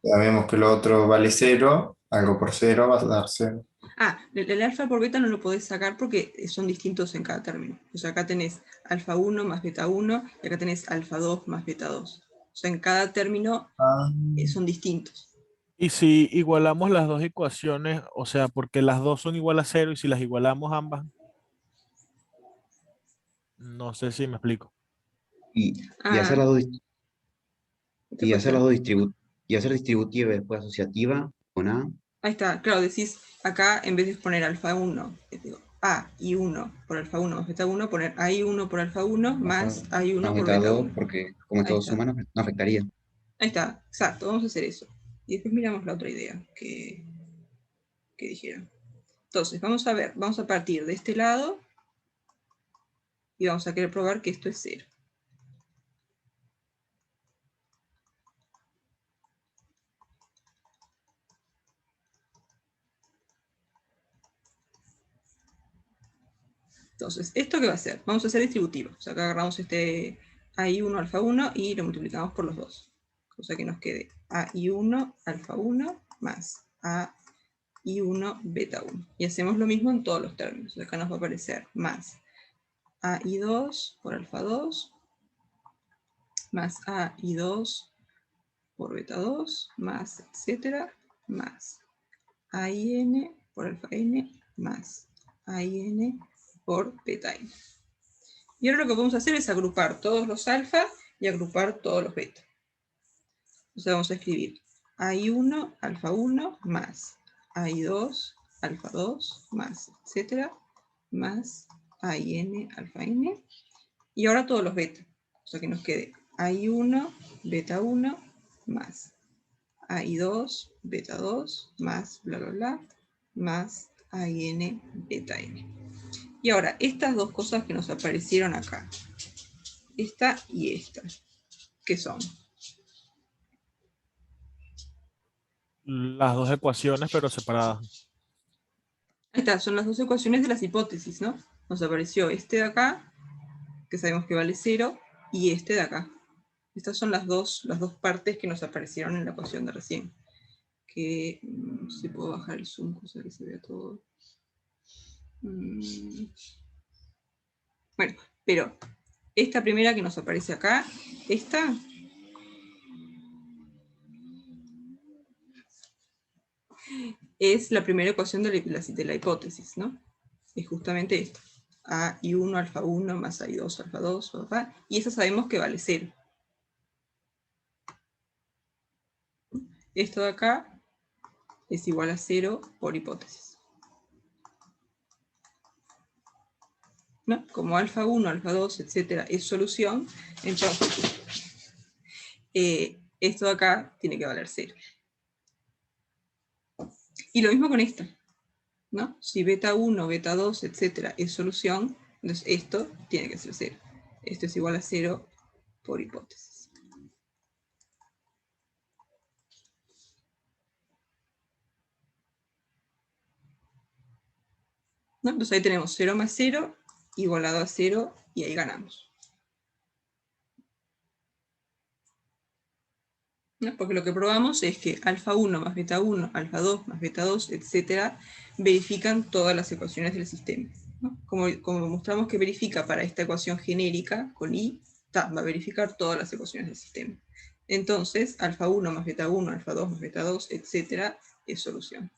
Sabemos que lo otro vale 0, algo por 0 va a dar 0. Ah, el alfa por beta no lo podés sacar porque son distintos en cada término. O sea, acá tenés alfa 1 más beta 1 y acá tenés alfa 2 más beta 2. O sea, en cada término Ah, son distintos. Y si igualamos las dos ecuaciones, o sea, porque las dos son igual a 0 y si las igualamos ambas, no sé si me explico. Y hacer las Ah, dos, ¿qué y puede hacer las ser? dos y hacer distributiva y después asociativa con A. Ahí está, claro, decís acá en vez de poner alfa 1, digo A y 1 por alfa 1 más beta 1, poner A y 1 por alfa 1 más A y 1 Más por beta beta 2, 1. porque como Ahí estos está, suman no afectaría. ahí está, exacto, vamos a hacer eso. Y después miramos la otra idea que dijeron. Entonces, vamos a ver, vamos a partir de este lado y vamos a querer probar que esto es 0. Entonces, ¿esto qué va a hacer? Vamos a hacer distributivo. O sea, acá agarramos este AI1 alfa 1 y lo multiplicamos por los dos. Cosa que nos quede AI1 alfa 1 más AI1 beta 1. Y hacemos lo mismo en todos los términos. Acá nos va a aparecer más AI2 por alfa 2 más AI2 por beta 2 más etcétera más AIN por alfa n más AIN por beta n. Y ahora lo que podemos hacer es agrupar todos los alfa y agrupar todos los beta. Entonces vamos a escribir AI1 alfa 1 más AI2 alfa 2 más etcétera más AIN alfa n. Y ahora todos los beta. O sea que nos quede AI1 beta 1 más AI2 beta 2 más bla bla bla más AIN beta n. Y ahora, estas dos cosas que nos aparecieron acá, esta y esta, ¿qué son? Las dos ecuaciones, pero separadas. Ahí está, son las dos ecuaciones de las hipótesis, ¿no? Nos apareció este de acá, que sabemos que vale 0, y este de acá. Estas son las dos partes que nos aparecieron en la ecuación de recién. Que, no sé si puedo bajar el zoom, cosa que se vea todo. Bueno, pero esta primera que nos aparece acá, esta es la primera ecuación de la hipótesis, ¿no? Es justamente esto. A y 1 alfa 1 más A y 2 alfa 2, y esa sabemos que vale 0. Esto de acá es igual a 0 por hipótesis. ¿No? Como alfa 1, alfa 2, etcétera, es solución, entonces esto de acá tiene que valer 0. Y lo mismo con esta, ¿no? Si beta 1, beta 2, etcétera, es solución, entonces esto tiene que ser 0. Esto es igual a 0 por hipótesis. ¿No? Entonces ahí tenemos 0 más 0 igualado a 0 y ahí ganamos. ¿No? Porque lo que probamos es que alfa 1 más beta 1, alfa 2 más beta 2, etcétera, verifican todas las ecuaciones del sistema. ¿No? Como mostramos que verifica para esta ecuación genérica con i, va a verificar todas las ecuaciones del sistema. Entonces, alfa 1 más beta 1, alfa 2 más beta 2, etcétera, es solución.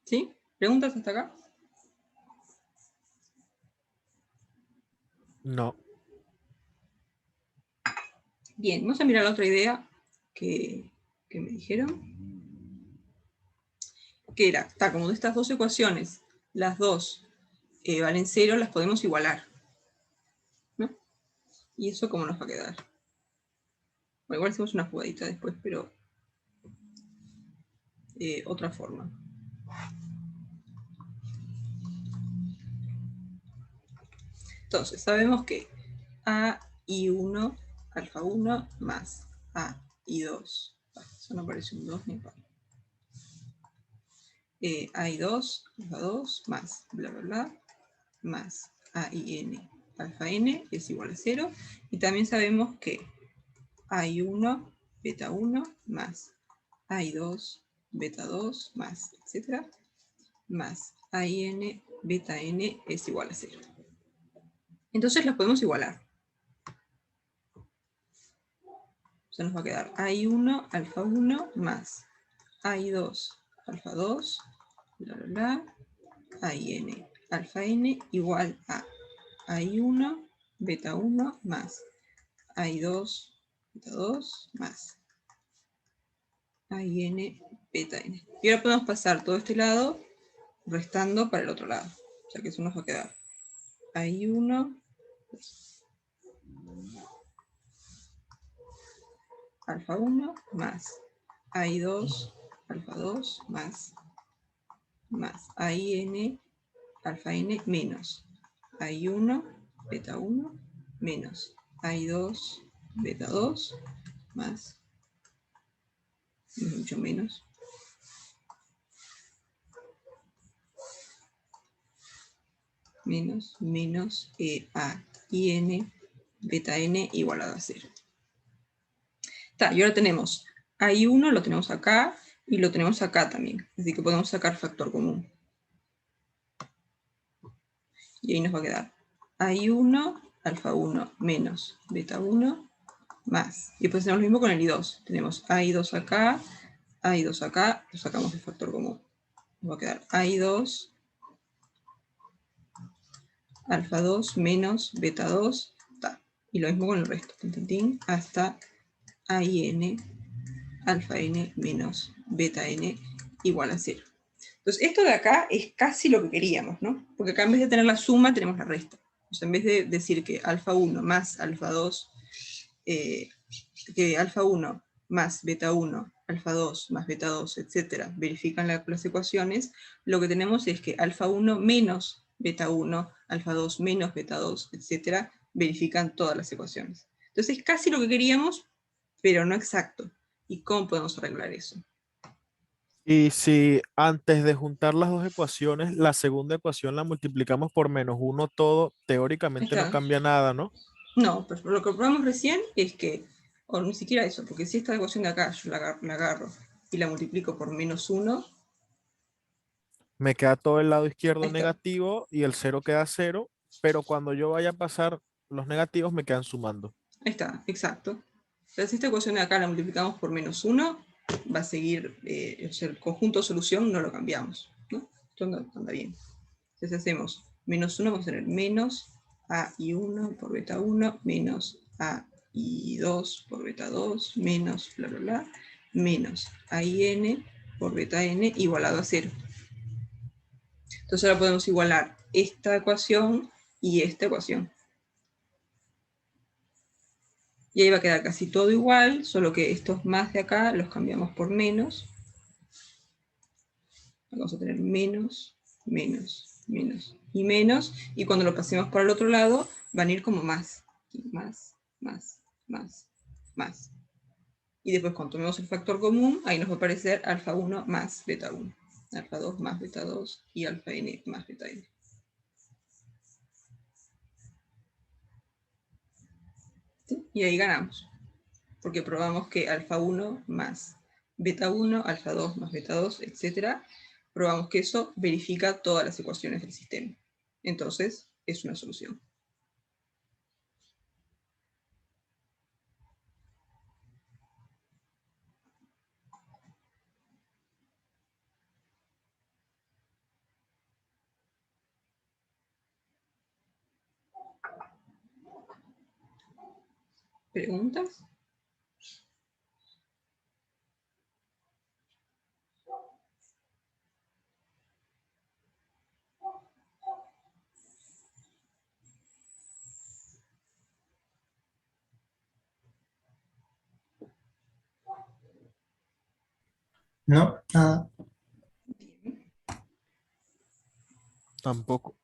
¿Sí? ¿Preguntas hasta acá? No. Bien, vamos a mirar la otra idea que me dijeron. Que era, está como de estas dos ecuaciones, las dos valen 0, las podemos igualar. ¿No? ¿Y eso cómo nos va a quedar? Bueno, igual hacemos una jugadita después, pero otra forma. Entonces, sabemos que A y 1, alfa 1 más A y 2. Eso no parece un 2 ni para. A y 2, alfa 2 más bla bla bla, más A y n, alfa n es igual a 0. Y también sabemos que A y 1, beta 1 más A y 2, beta 2 más, etcétera, más A y n, beta n es igual a 0. Entonces las podemos igualar. O sea, nos va a quedar AI1, alfa 1 más AI2, alfa 2, bla, bla, bla, AIN, alfa n igual a AI1, beta 1 más AI2, beta 2 más AIN, beta n. Y ahora podemos pasar todo este lado restando para el otro lado. O sea que eso nos va a quedar AI1, alfa 1 más AI2, alfa 2 más AIN, alfa n menos AI1, beta 1 menos AI2, beta 2 más, mucho menos, menos AIN, beta n igualado a 0. Está, y ahora tenemos AI1, lo tenemos acá, y lo tenemos acá también. Así que podemos sacar factor común. Y ahí nos va a quedar AI1, alfa 1 menos beta 1 más. Y después tenemos lo mismo con el I2. Tenemos AI2 acá, AI2 acá, lo sacamos el factor común. Nos va a quedar AI2, alfa 2 menos beta 2, ta. Y lo mismo con el resto, hasta AIN, alfa n menos beta n igual a 0. Entonces, esto de acá es casi lo que queríamos, ¿no? Porque acá en vez de tener la suma, tenemos la resta. O sea, en vez de decir que alfa 1 más alfa 2, que alfa 1 más beta 1, alfa 2 más beta 2, etcétera, verifican las ecuaciones, lo que tenemos es que alfa 1 menos beta 1, alfa 2 menos beta 2, etcétera, verifican todas las ecuaciones. Entonces, es casi lo que queríamos, pero no exacto. ¿Y cómo podemos arreglar eso? Y si antes de juntar las dos ecuaciones, la segunda ecuación la multiplicamos por -1 todo, Ahí teóricamente no está. cambia nada, ¿no? No, pero lo que probamos recién es que, o ni siquiera eso, porque si esta ecuación de acá yo la agarro y la multiplico por -1, Me queda todo el lado izquierdo ahí está, negativo y el cero queda cero, pero cuando yo vaya a pasar los negativos me quedan sumando. exacto. Entonces esta ecuación de acá la multiplicamos por -1, va a seguir, o sea, el conjunto solución no lo cambiamos, ¿no? Esto anda bien. Entonces hacemos -1, vamos a tener menos a y 1 por beta 1, menos a y 2 por beta 2, menos bla bla bla, menos a y n por beta n igualado a 0. Entonces ahora podemos igualar esta ecuación y esta ecuación. Y ahí va a quedar casi todo igual, solo que estos más de acá los cambiamos por menos. Vamos a tener menos, menos, menos y menos. Y cuando lo pasemos para el otro lado, van a ir como más. Más, más, más, más. Y después cuando tomemos el factor común, ahí nos va a aparecer alfa 1 más beta 1. Alfa 2 más beta 2 y alfa n más beta n. ¿Sí? Y ahí ganamos. Porque probamos que alfa 1 más beta 1, alfa 2 más beta 2, etc. Probamos que eso verifica todas las ecuaciones del sistema. Entonces, es una solución. ¿Preguntas? No, nada. Tampoco.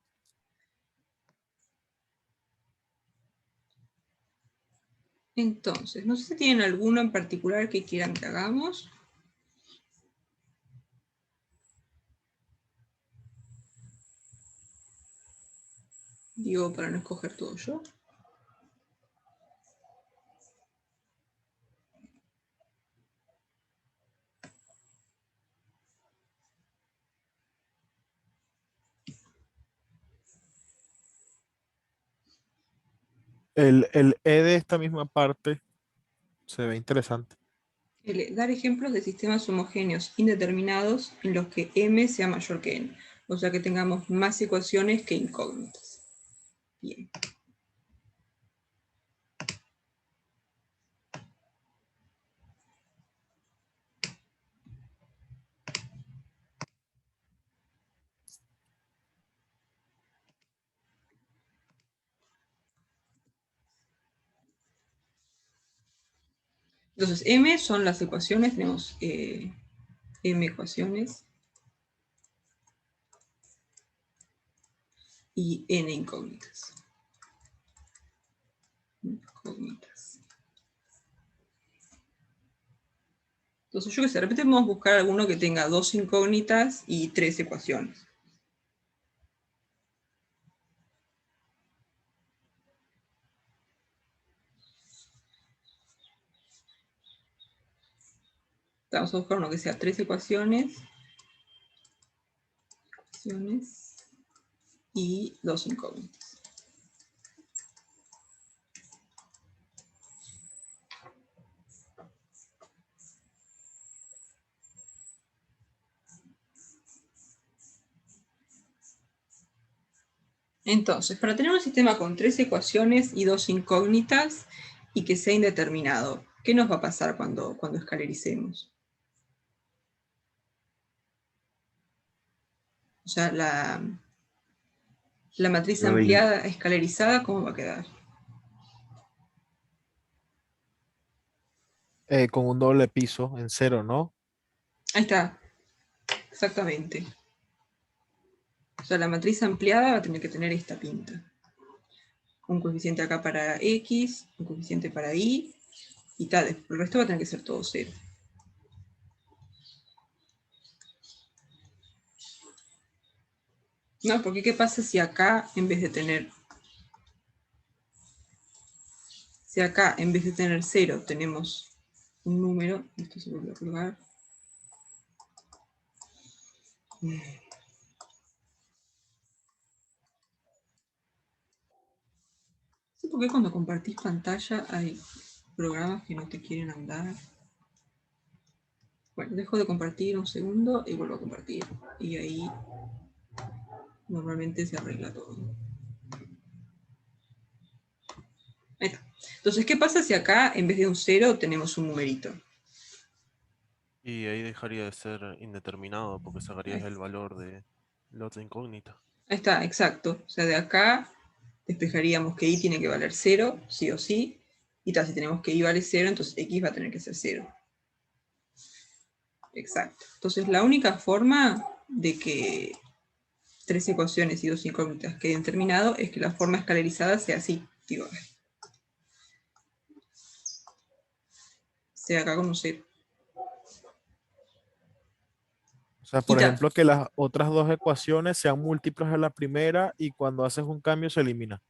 Entonces, no sé si tienen alguno en particular que quieran que hagamos. Digo, para no escoger todo yo. El E de esta misma parte se ve interesante. Dar ejemplos de sistemas homogéneos indeterminados en los que m sea mayor que n. O sea que tengamos más ecuaciones que incógnitas. Bien. Entonces, m son las ecuaciones, tenemos m ecuaciones y n incógnitas. Incógnitas. Entonces, yo que sé, de repente podemos buscar alguno que tenga 2 incógnitas y 3 ecuaciones. Vamos a buscar uno que sea 3 ecuaciones y 2 incógnitas. Entonces, para tener un sistema con 3 ecuaciones y 2 incógnitas y que sea indeterminado, ¿qué nos va a pasar cuando escalaricemos? O sea, la matriz Yo ampliada escalarizada, ¿cómo va a quedar? Con un doble piso en 0, ¿no? Ahí está, exactamente. O sea, la matriz ampliada va a tener que tener esta pinta. Un coeficiente acá para x, un coeficiente para y tal. El resto va a tener que ser todo 0. No, porque ¿qué pasa si acá, en vez de tener... Si acá, en vez de tener 0, tenemos un número, esto se vuelve a colgar. No sé por qué cuando compartís pantalla hay programas que no te quieren andar. Bueno, dejo de compartir un segundo y vuelvo a compartir. Y ahí normalmente se arregla todo. Ahí está. Entonces, ¿qué pasa si acá, en vez de un 0, tenemos un numerito? Y ahí dejaría de ser indeterminado porque sacarías Ahí el valor de la otra incógnita. está, exacto. O sea, de acá despejaríamos que y tiene que valer 0, sí o sí. Y tal, si tenemos que y vale 0, entonces x va a tener que ser 0. Exacto. Entonces, la única forma de que 3 ecuaciones y 2 incógnitas queden terminado es que la forma escalarizada sea así. Digo, sea acá con un 0. O sea, Y por tal. ejemplo, que las otras dos ecuaciones sean múltiplos de la primera y cuando haces un cambio se elimina.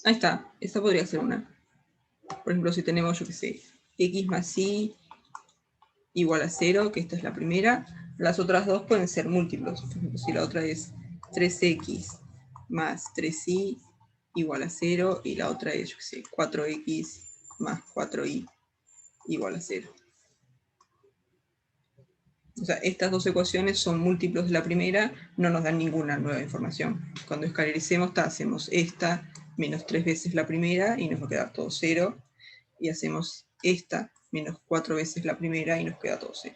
Ahí está. Esa podría ser una. Por ejemplo, si tenemos, yo qué sé, x más y igual a 0, que esta es la primera, las otras dos pueden ser múltiplos. Por ejemplo, si la otra es 3x más 3y igual a 0, y la otra es, yo qué sé, 4x más 4y igual a 0. O sea, estas dos ecuaciones son múltiplos de la primera, no nos dan ninguna nueva información. Cuando escalaricemos, hacemos esta menos 3 veces la primera y nos va a quedar todo 0, y hacemos esta menos 4 veces la primera y nos queda todo 0.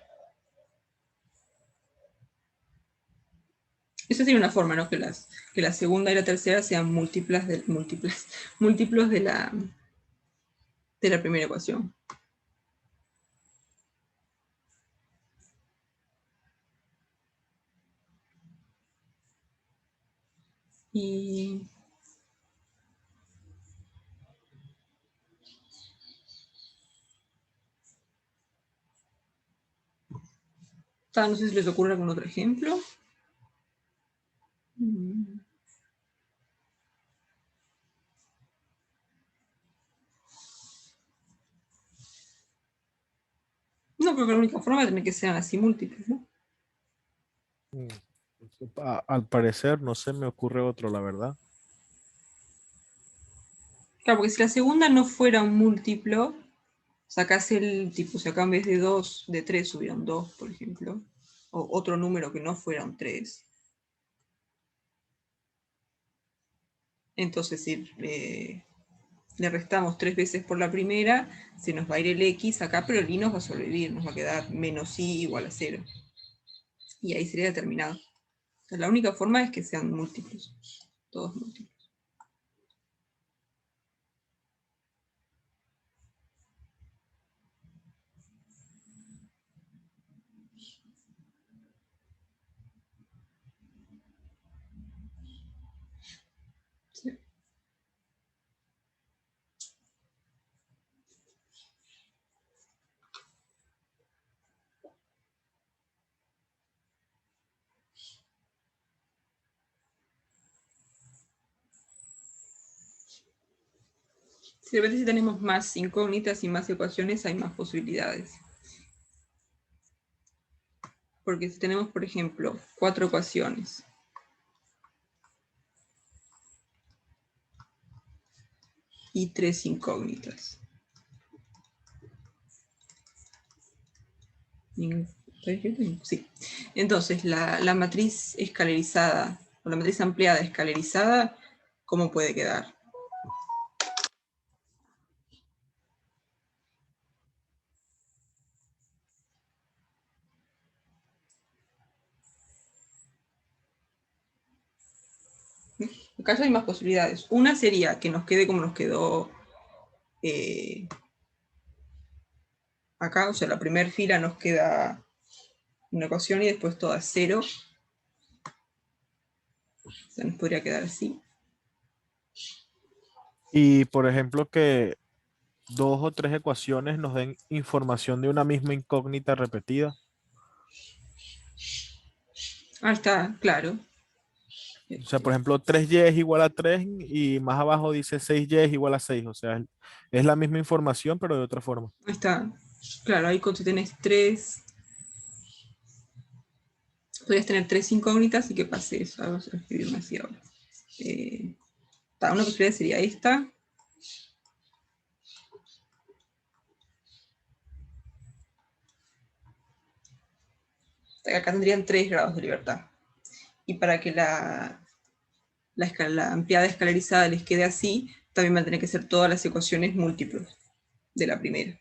Esa sería una forma, ¿no? Que la segunda y la tercera sean múltiplos de la primera ecuación. Y no sé si les ocurre algún otro ejemplo. No, creo que la única forma es tener que sean así múltiples, ¿no? Al parecer no se me ocurre otro, la verdad. Claro, porque si la segunda no fuera un múltiplo, sacás el tipo, si acá en vez de 2, de 3 hubiera un 2, por ejemplo, o otro número que no fuera un 3. Entonces, si le restamos 3 veces por la primera, se nos va a ir el x acá, pero el y nos va a sobrevivir, nos va a quedar menos y igual a 0. Y ahí sería determinado. Entonces, la única forma es que sean múltiplos, todos múltiplos. Sí. De repente si tenemos más incógnitas y más ecuaciones, hay más posibilidades. Porque si tenemos, por ejemplo, 4 ecuaciones y 3 incógnitas. Sí. Entonces, la matriz escalerizada, o la matriz ampliada escalerizada, ¿cómo puede quedar? Acá ya hay más posibilidades. Una sería que nos quede como nos quedó acá, o sea, la primera fila nos queda una ecuación y después todas 0. O sea, nos podría quedar así. Y por ejemplo que 2 o 3 ecuaciones nos den información de una misma incógnita repetida. Ahí está, claro. O sea, por ejemplo, 3y es igual a 3 y más abajo dice 6y es igual a 6. O sea, es la misma información, pero de otra forma. Ahí está. Claro, ahí cuando tenés 3, podrías tener 3 incógnitas y que pase eso. Vamos a escribirme así ahora. Una posibilidad sería esta. Acá tendrían 3 grados de libertad. Y para que la ampliada escalarizada les quede así, también van a tener que ser todas las ecuaciones múltiplos de la primera.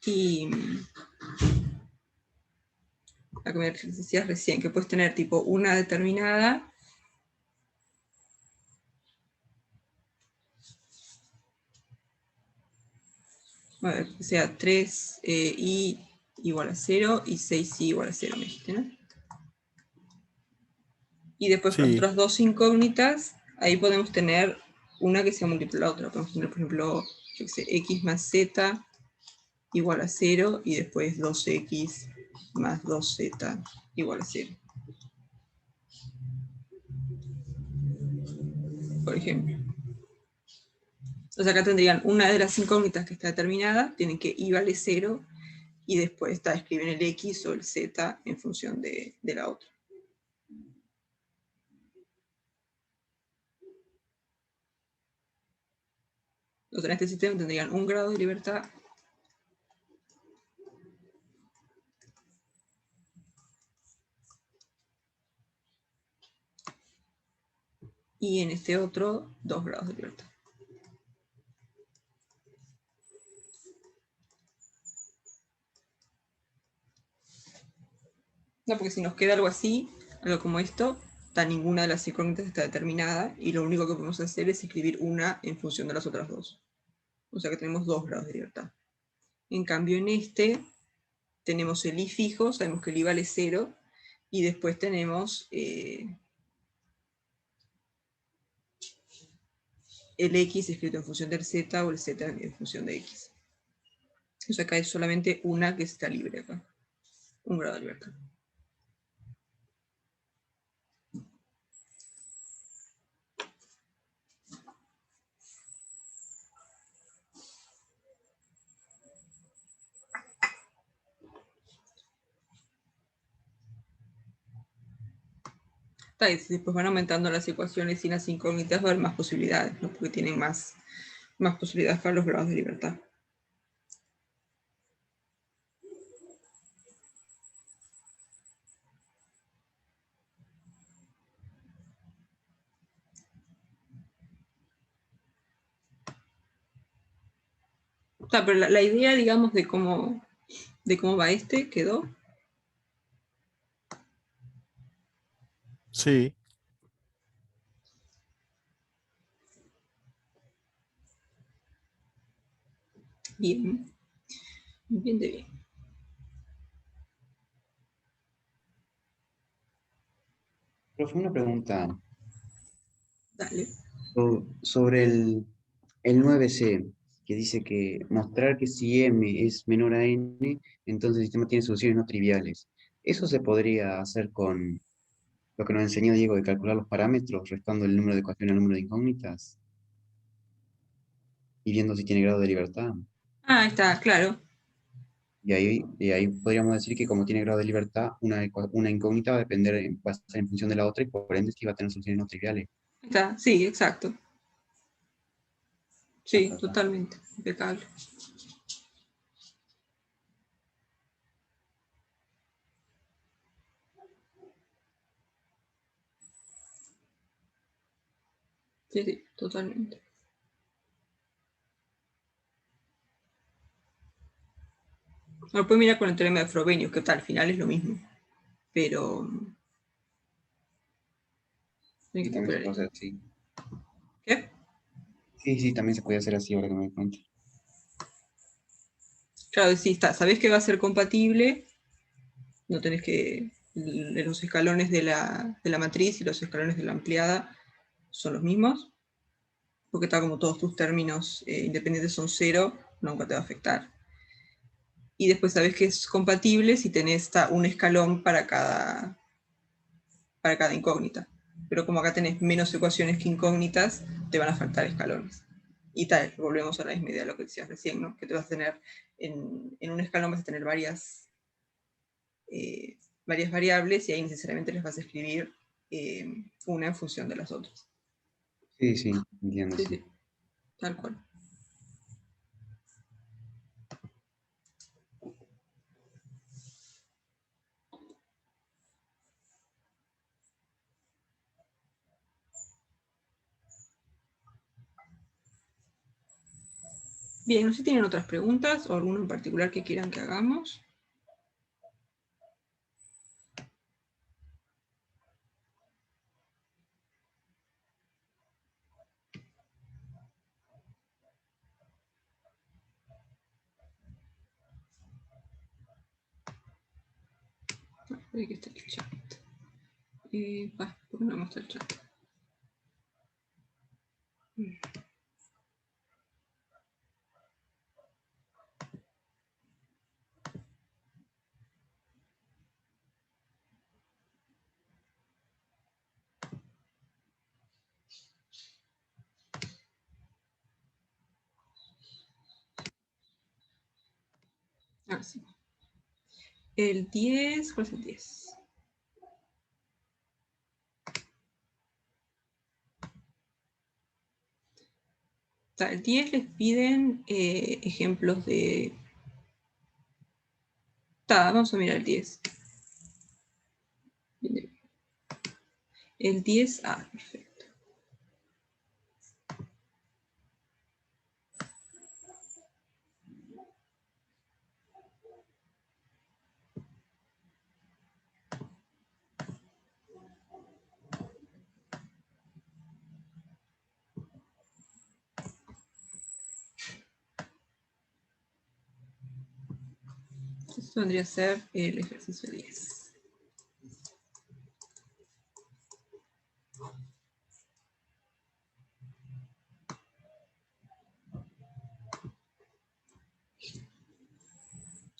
Y la que me decías recién, que puedes tener tipo una determinada que sea 3i igual a 0 y 6i igual a 0, me dijiste, ¿no? Y después para las Sí, otras dos incógnitas, ahí podemos tener una que sea múltiple de la otra. Podemos tener, por ejemplo, yo qué sé, x más z igual a 0 y después 2x más 2z igual a 0. Por ejemplo. Entonces acá tendrían una de las incógnitas que está determinada, tienen que y vale 0, y después escriben el x o el z en función de la otra. Entonces en este sistema tendrían un grado de libertad y en este otro 2 grados de libertad. No, porque si nos queda algo así, algo como esto, ninguna de las incógnitas está determinada y lo único que podemos hacer es escribir una en función de las otras dos. O sea que tenemos 2 grados de libertad. En cambio en este tenemos el y fijo, sabemos que el y vale 0, y después tenemos el x escrito en función del z o el z en función de x. Entonces acá es solamente una que está libre acá, un grado de libertad. Y después van aumentando las ecuaciones y las incógnitas, va a haber más posibilidades, ¿no? Porque tienen más posibilidades para los grados de libertad. O sea, pero la idea, digamos, de cómo va este, quedó. Sí. Bien. Bien de bien. Profe, una pregunta Dale. sobre el 9C, que dice que mostrar que si m es menor a n, entonces el sistema tiene soluciones no triviales. ¿Eso se podría hacer con lo que nos enseñó Diego de calcular los parámetros, restando el número de ecuaciones al número de incógnitas y viendo si tiene grado de libertad? Ah, está, claro. Y ahí podríamos decir que como tiene grado de libertad, una incógnita va a depender, va a ser en función de la otra y por ende sí va a tener soluciones no triviales. Está, sí, exacto. Sí, Ta, ta, ta. totalmente. Impecable. Sí, sí, totalmente. Ahora puedes mirar con el teorema de Frobenius, que tal, al final es lo mismo. Pero. Tiene Sí, que también se calcular puede ahí. hacer así. ¿Qué? Sí, sí, también se puede hacer así ahora que me doy cuenta. Claro, sí, está. Sabés que va a ser compatible. No tenés que. Los escalones de la matriz y los escalones de la ampliada son los mismos. Porque está como todos tus términos independientes son 0, nunca te va a afectar. Y después sabés que es compatible si tenés un escalón para cada incógnita. Pero como acá tenés menos ecuaciones que incógnitas, te van a faltar escalones. Y tal, volvemos a la misma idea de lo que decías recién, ¿no? Que te vas a tener, en un escalón vas a tener varias variables y ahí necesariamente les vas a escribir una en función de las otras. Sí, sí, entiendo, Sí, sí. sí, tal cual. Bien, no sé si tienen otras preguntas o alguna en particular que quieran que hagamos. Aquí está el chat. ¿Por qué no muestra el chat? Ah, sí. El 10, ¿cuál es el 10? El 10 les piden ejemplos de... Vamos a mirar el 10. El 10, perfecto. Esto vendría a ser el ejercicio 10.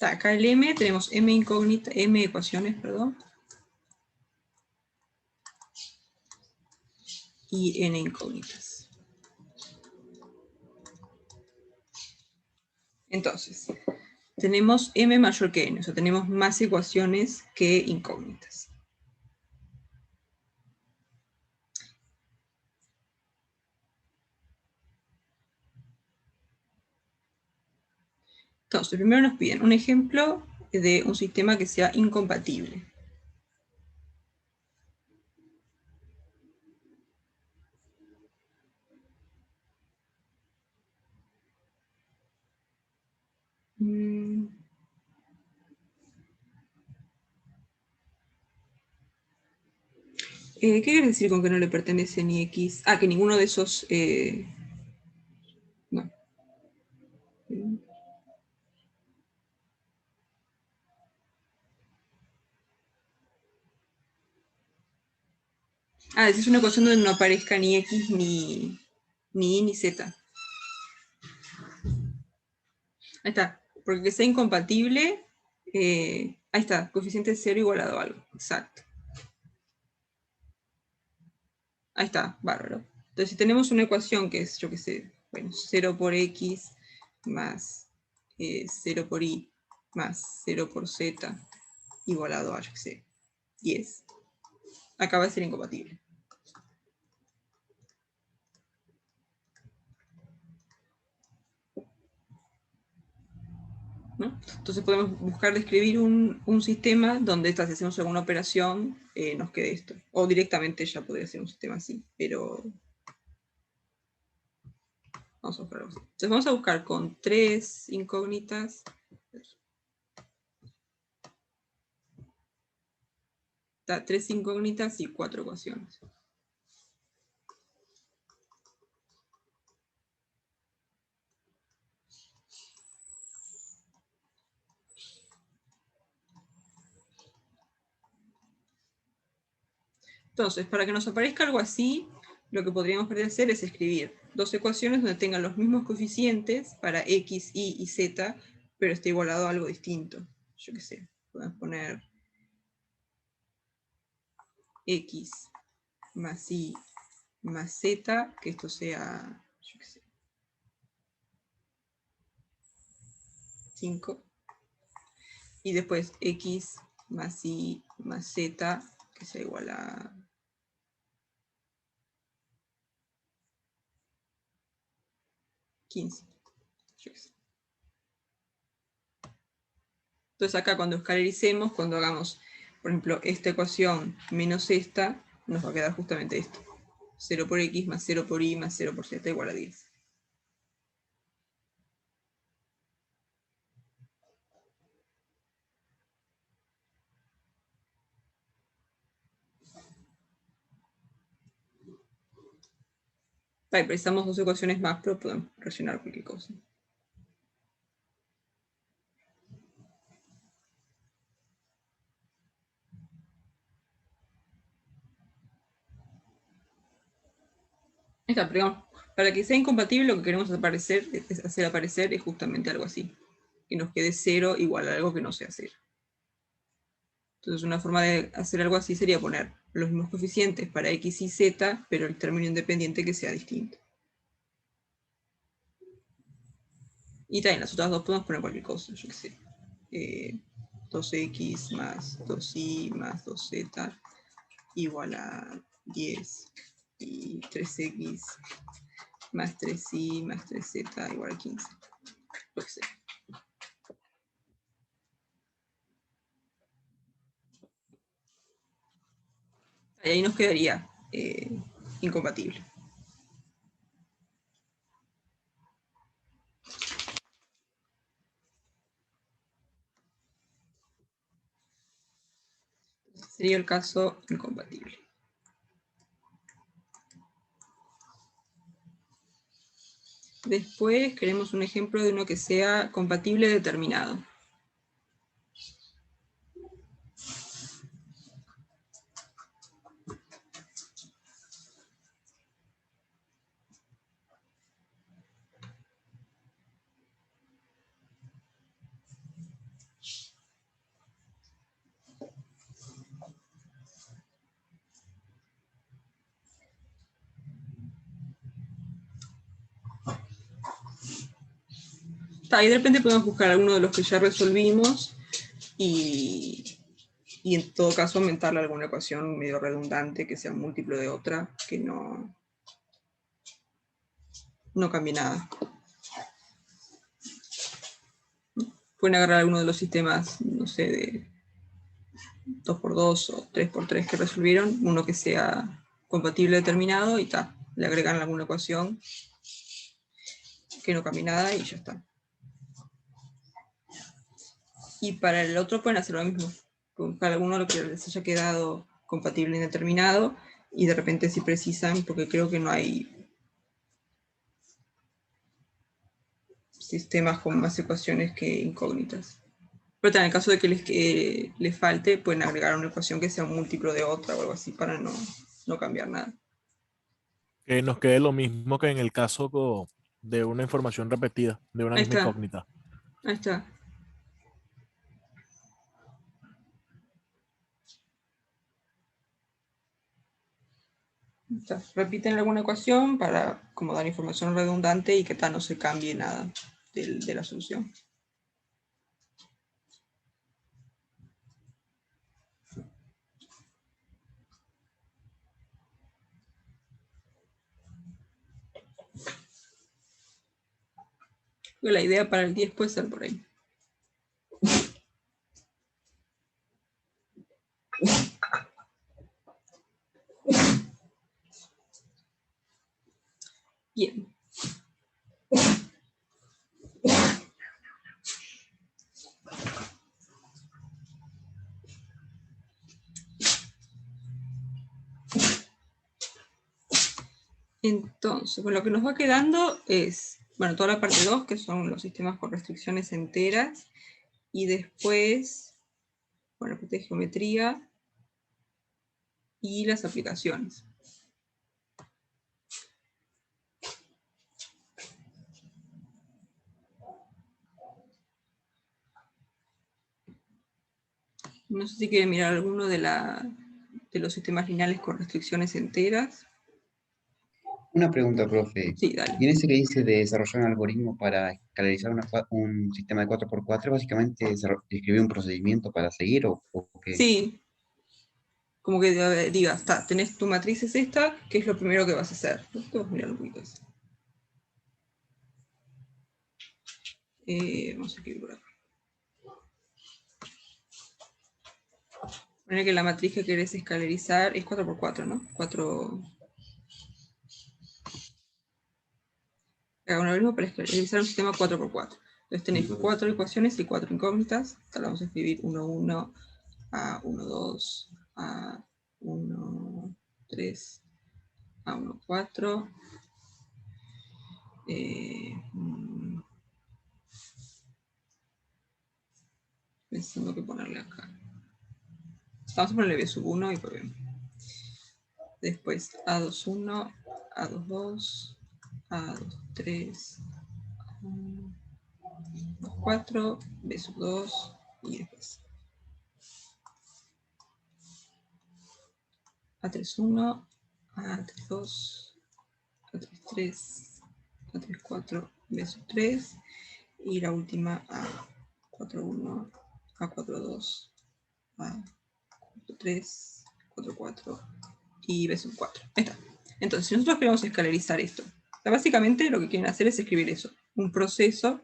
Acá el m, tenemos m incógnita, m ecuaciones, perdón. Y n incógnitas. Entonces, tenemos m mayor que n, o sea, tenemos más ecuaciones que incógnitas. Entonces, primero nos piden un ejemplo de un sistema que sea incompatible. ¿Qué quiere decir con que no le pertenece ni X? Ah, que ninguno de esos... no. Ah, es una ecuación donde no aparezca ni X, ni Y, ni Z. Ahí está. Porque que sea incompatible, ahí está, coeficiente 0 igualado a algo. Exacto. Ahí está, bárbaro. Entonces, si tenemos una ecuación que es, yo qué sé, bueno, 0 por X más 0 por Y más 0 por Z igualado a, yo qué sé, 10. Acaba de ser incompatible. ¿No? Entonces podemos buscar describir un sistema donde si hacemos alguna operación nos quede esto. O directamente ya podría ser un sistema así, pero vamos a buscar algo así. Entonces vamos a buscar con 3 incógnitas. Está 3 incógnitas y 4 ecuaciones. Entonces, para que nos aparezca algo así, lo que podríamos hacer es escribir dos ecuaciones donde tengan los mismos coeficientes para X, Y y Z, pero esté igualado a algo distinto. Yo qué sé, podemos poner X más Y más Z, que esto sea, yo qué sé, 5. Y después X más Y más Z, que sea igual a 15. Yo qué sé. Entonces acá cuando escalaricemos, cuando hagamos, por ejemplo, esta ecuación menos esta, nos va a quedar justamente esto. 0 por X más 0 por Y más 0 por Z igual a 10. Vale, precisamos dos ecuaciones más, pero podemos rellenar cualquier cosa. Esta, pero digamos, para que sea incompatible lo que queremos hacer aparecer es justamente algo así. Que nos quede 0 igual a algo que no sea 0. Entonces una forma de hacer algo así sería poner los mismos coeficientes para X y Z, pero el término independiente que sea distinto. Y también las otras dos podemos poner cualquier cosa, yo qué sé. 2x más 2y más 2z igual a 10. Y 3x más 3y más 3z igual a 15. Lo que sea. Y ahí nos quedaría incompatible. Sería el caso incompatible. Después queremos un ejemplo de uno que sea compatible determinado. Ahí de repente podemos buscar alguno de los que ya resolvimos y en todo caso aumentarle alguna ecuación medio redundante que sea un múltiplo de otra, que no cambie nada. Pueden agarrar alguno de los sistemas, no sé, de 2×2 o 3×3 que resolvieron, uno que sea compatible determinado y ta, le agregan alguna ecuación que no cambie nada y ya está. Y para el otro pueden hacer lo mismo, buscar alguno lo que les haya quedado compatible indeterminado y de repente si precisan, porque creo que no hay sistemas con más ecuaciones que incógnitas. Pero en el caso de que les falte, pueden agregar una ecuación que sea un múltiplo de otra o algo así para no cambiar nada. Que nos quede lo mismo que en el caso de una información repetida, de una Ahí misma está. incógnita. Ahí está. Repiten alguna ecuación para como dar información redundante y que tal no se cambie nada de la solución. La idea para el 10 puede ser por ahí. Bien. Entonces, pues lo que nos va quedando es, bueno, toda la parte 2, que son los sistemas con restricciones enteras, y después, bueno, la parte de geometría y las aplicaciones. No sé si quieren mirar alguno de los sistemas lineales con restricciones enteras. Una pregunta, profe. Sí, dale. Y en ese que dice de desarrollar un algoritmo para escalarizar un sistema de 4×4, básicamente escribir un procedimiento para seguir o qué. Sí, como que digas, tenés tu matriz es esta, ¿qué es lo primero que vas a hacer? Vamos a mirar un poquito eso. Vamos a escribir por acá. Poner que la matriz que querés escalarizar es 4×4, ¿no? 4. Haga un algoritmo para escalarizar un sistema 4×4. Entonces tenéis 4 ecuaciones y 4 incógnitas. Ahora vamos a escribir 1, 1, A1, 2, A1, 3, A1, 4. Pensando que ponerle acá. Vamos a ponerle B1 y por B. Después A21, A22, A23, A4, B2 y después A31, A32, A33, A34, B3 y la última A41, A42, A43, 44 y B4. Ahí está. Entonces, si nosotros queremos escalarizar esto, básicamente lo que quieren hacer es escribir eso, un proceso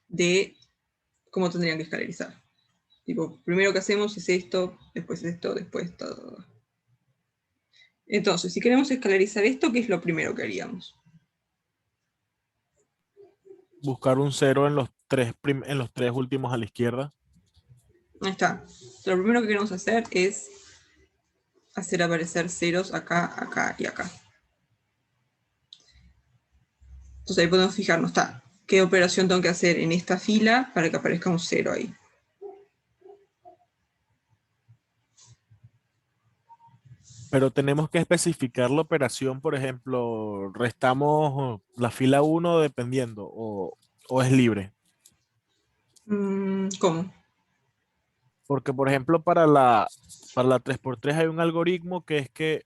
de cómo tendrían que escalarizar. Tipo, primero que hacemos es esto, después todo. Entonces, si queremos escalarizar esto, ¿qué es lo primero que haríamos? Buscar un 0 en los tres últimos a la izquierda. Ahí está. Lo primero que queremos hacer es hacer aparecer ceros acá, acá y acá. Entonces ahí podemos fijarnos, ¿qué operación tengo que hacer en esta fila para que aparezca un 0 ahí? Pero tenemos que especificar la operación, por ejemplo, restamos la fila 1 dependiendo, o es libre. ¿Cómo? Porque, por ejemplo, para la 3×3 hay un algoritmo que es que,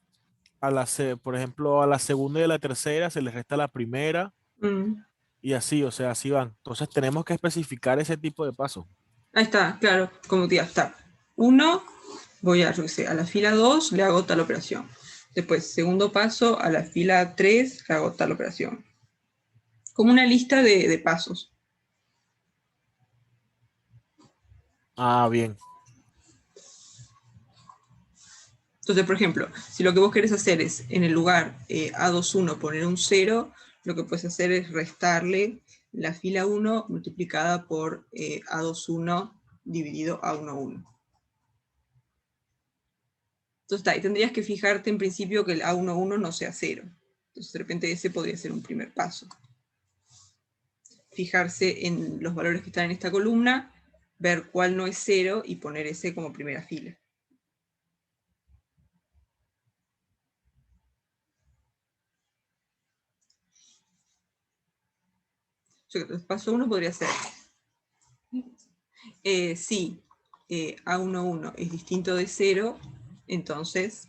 por ejemplo, a la segunda y a la tercera se les resta la primera, Mm, y así, o sea, así van. Entonces tenemos que especificar ese tipo de pasos. Ahí está, claro, como te diga, está. 1, voy a, yo qué sé, a la fila 2 le hago tal operación. Después, segundo paso, a la fila 3 le hago tal operación. Como una lista de pasos. Ah, bien. Entonces, por ejemplo, si lo que vos querés hacer es en el lugar A21 poner un 0, lo que puedes hacer es restarle la fila 1 multiplicada por A21 dividido A11. Entonces, ahí tendrías que fijarte en principio que el A11 no sea 0. Entonces, de repente ese podría ser un primer paso. Fijarse en los valores que están en esta columna, ver cuál no es 0 y poner ese como primera fila. Entonces, paso 1 podría ser, si A11 es distinto de 0, entonces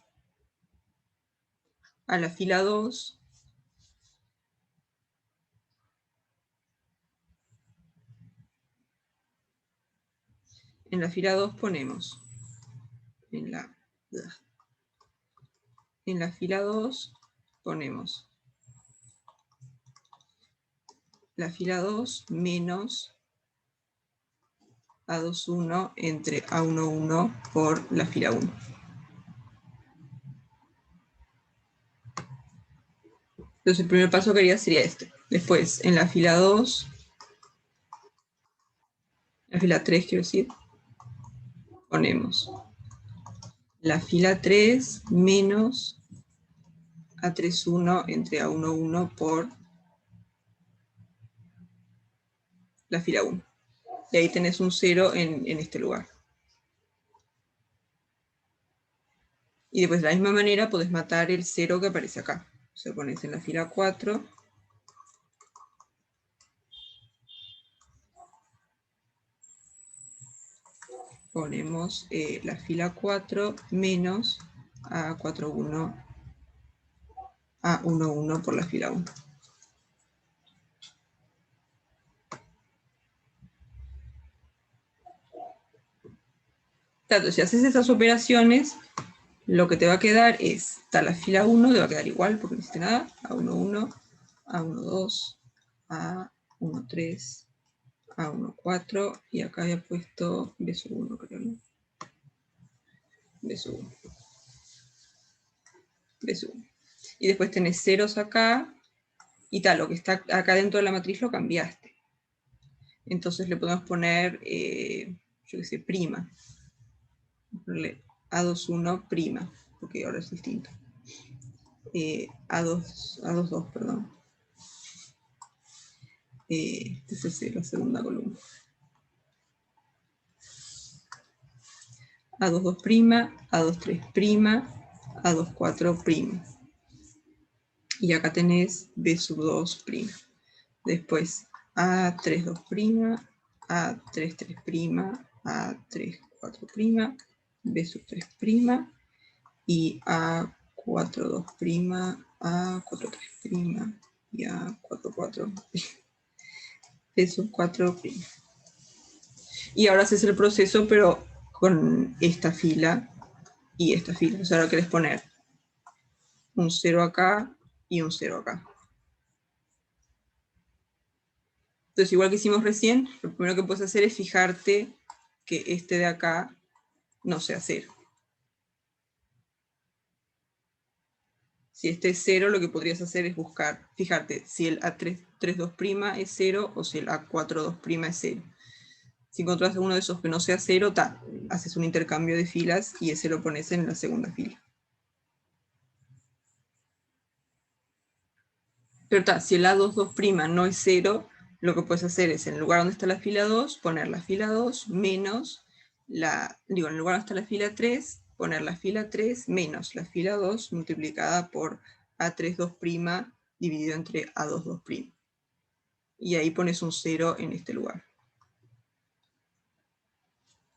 a la fila 2 en la fila 2 ponemos en la fila 2 ponemos la fila 2 menos A21 entre A11 por la fila 1. Entonces el primer paso que haría sería este. Después, en la fila 2, la fila 3 quiero decir, ponemos la fila 3 menos A31 entre A11 por la fila 1. Y ahí tenés un 0 en este lugar. Y después de la misma manera podés matar el 0 que aparece acá. O sea, pones en la fila 4. Ponemos la fila 4 menos A41, A11 por la fila 1. Tanto, si haces estas operaciones, lo que te va a quedar es, la fila 1 te va a quedar igual porque no hiciste nada, A11, A12, A13, A14, y acá había puesto B1, creo, ¿no? B1. B1. Y después tenés ceros acá, y tal, lo que está acá dentro de la matriz lo cambiaste. Entonces le podemos poner, yo qué sé, prima. Ponerle A21 prima, porque ahora es distinto. A22, perdón. Esta es la segunda columna. A22 prima, A23 prima, A24 prima. Y acá tenés B2 prima. Después A32 prima, A33 prima, A34 prima, B3 prima, y A42 prima, A43 prima, y A44 B4 prima. Y ahora haces el proceso, pero con esta fila y esta fila. O sea, ahora querés poner un 0 acá y un 0 acá. Entonces, igual que hicimos recién, lo primero que puedes hacer es fijarte que este de acá no sea 0. Si este es 0, lo que podrías hacer es buscar, fijarte si el A32' es 0 o si el A42' es 0. Si encontrás uno de esos que no sea 0, haces un intercambio de filas y ese lo pones en la segunda fila. Pero si el A22' no es 0, lo que puedes hacer es, en el lugar donde está la fila 2, poner la fila 2 menos en el lugar donde está la fila 3, poner la fila 3 menos la fila 2 multiplicada por A32' dividido entre A22'. Y ahí pones un 0 en este lugar.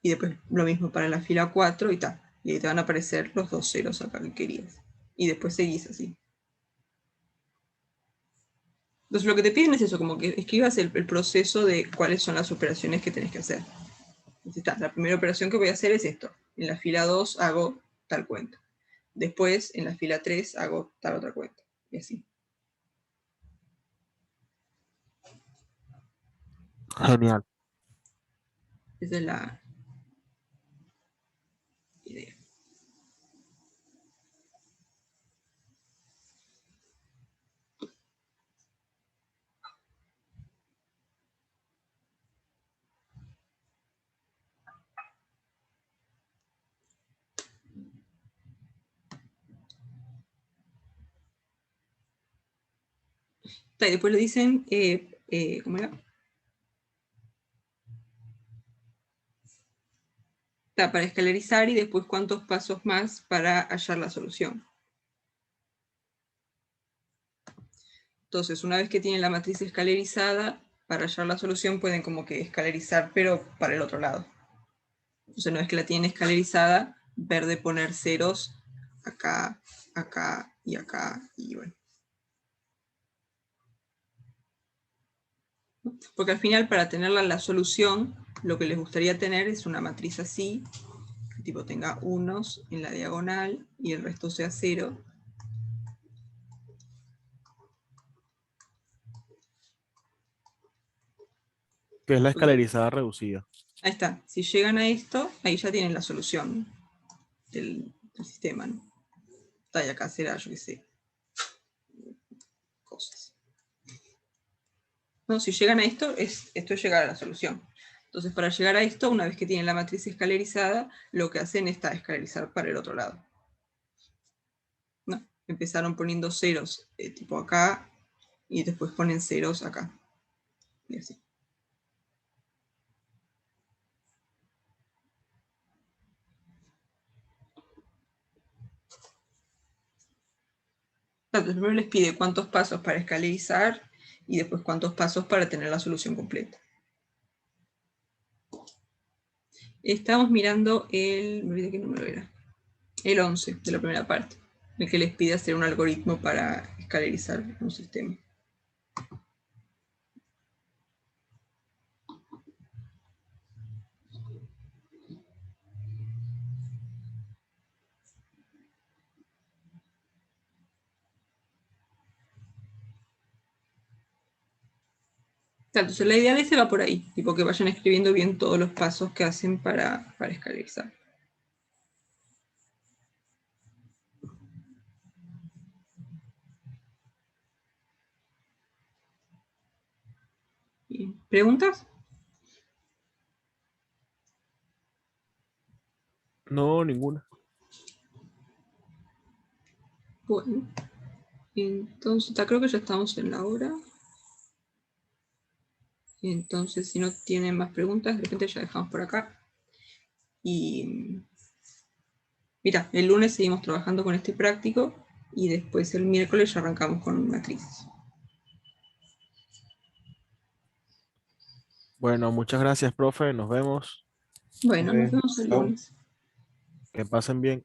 Y después lo mismo para la fila 4 y tal. Y ahí te van a aparecer los dos ceros acá que querías. Y después seguís así. Entonces lo que te piden es eso, como que escribas el proceso de cuáles son las operaciones que tenés que hacer. Entonces, la primera operación que voy a hacer es esto. En la fila 2 hago tal cuenta. Después, en la fila 3 hago tal otra cuenta. Y así. Genial. Esa es la idea. Y después le dicen, ¿cómo era? Para escalarizar y después cuántos pasos más para hallar la solución. Entonces, una vez que tienen la matriz escalarizada, para hallar la solución pueden como que escalarizar, pero para el otro lado. Entonces, una vez que la tienen escalarizada, ver de poner ceros acá, acá y acá, y bueno. Porque al final, para tener la solución, lo que les gustaría tener es una matriz así, que tipo tenga unos en la diagonal y el resto sea 0. Que es la escalarizada reducida. Ahí está. Si llegan a esto, ahí ya tienen la solución del sistema, ¿no? Está, y acá será, yo qué sé, cosas. No, si llegan a esto, esto es llegar a la solución. Entonces, para llegar a esto, una vez que tienen la matriz escalarizada, lo que hacen es escalarizar para el otro lado. ¿No? Empezaron poniendo ceros tipo acá, y después ponen ceros acá. Y así. Entonces, primero les pide cuántos pasos para escalarizar y después cuántos pasos para tener la solución completa. Estamos mirando me olvidé qué número era. El 11 de la primera parte, el que les pide hacer un algoritmo para escalarizar un sistema. Entonces la idea de ese va por ahí, tipo que vayan escribiendo bien todos los pasos que hacen para escalarizar. Bien. ¿Preguntas? No, ninguna. Bueno, entonces creo que ya estamos en la hora. Entonces, si no tienen más preguntas, de repente ya dejamos por acá. Y mira, el lunes seguimos trabajando con este práctico y después el miércoles ya arrancamos con matrices. Bueno, muchas gracias, profe. Nos vemos. Bueno, nos vemos el Chao. lunes. Que pasen bien.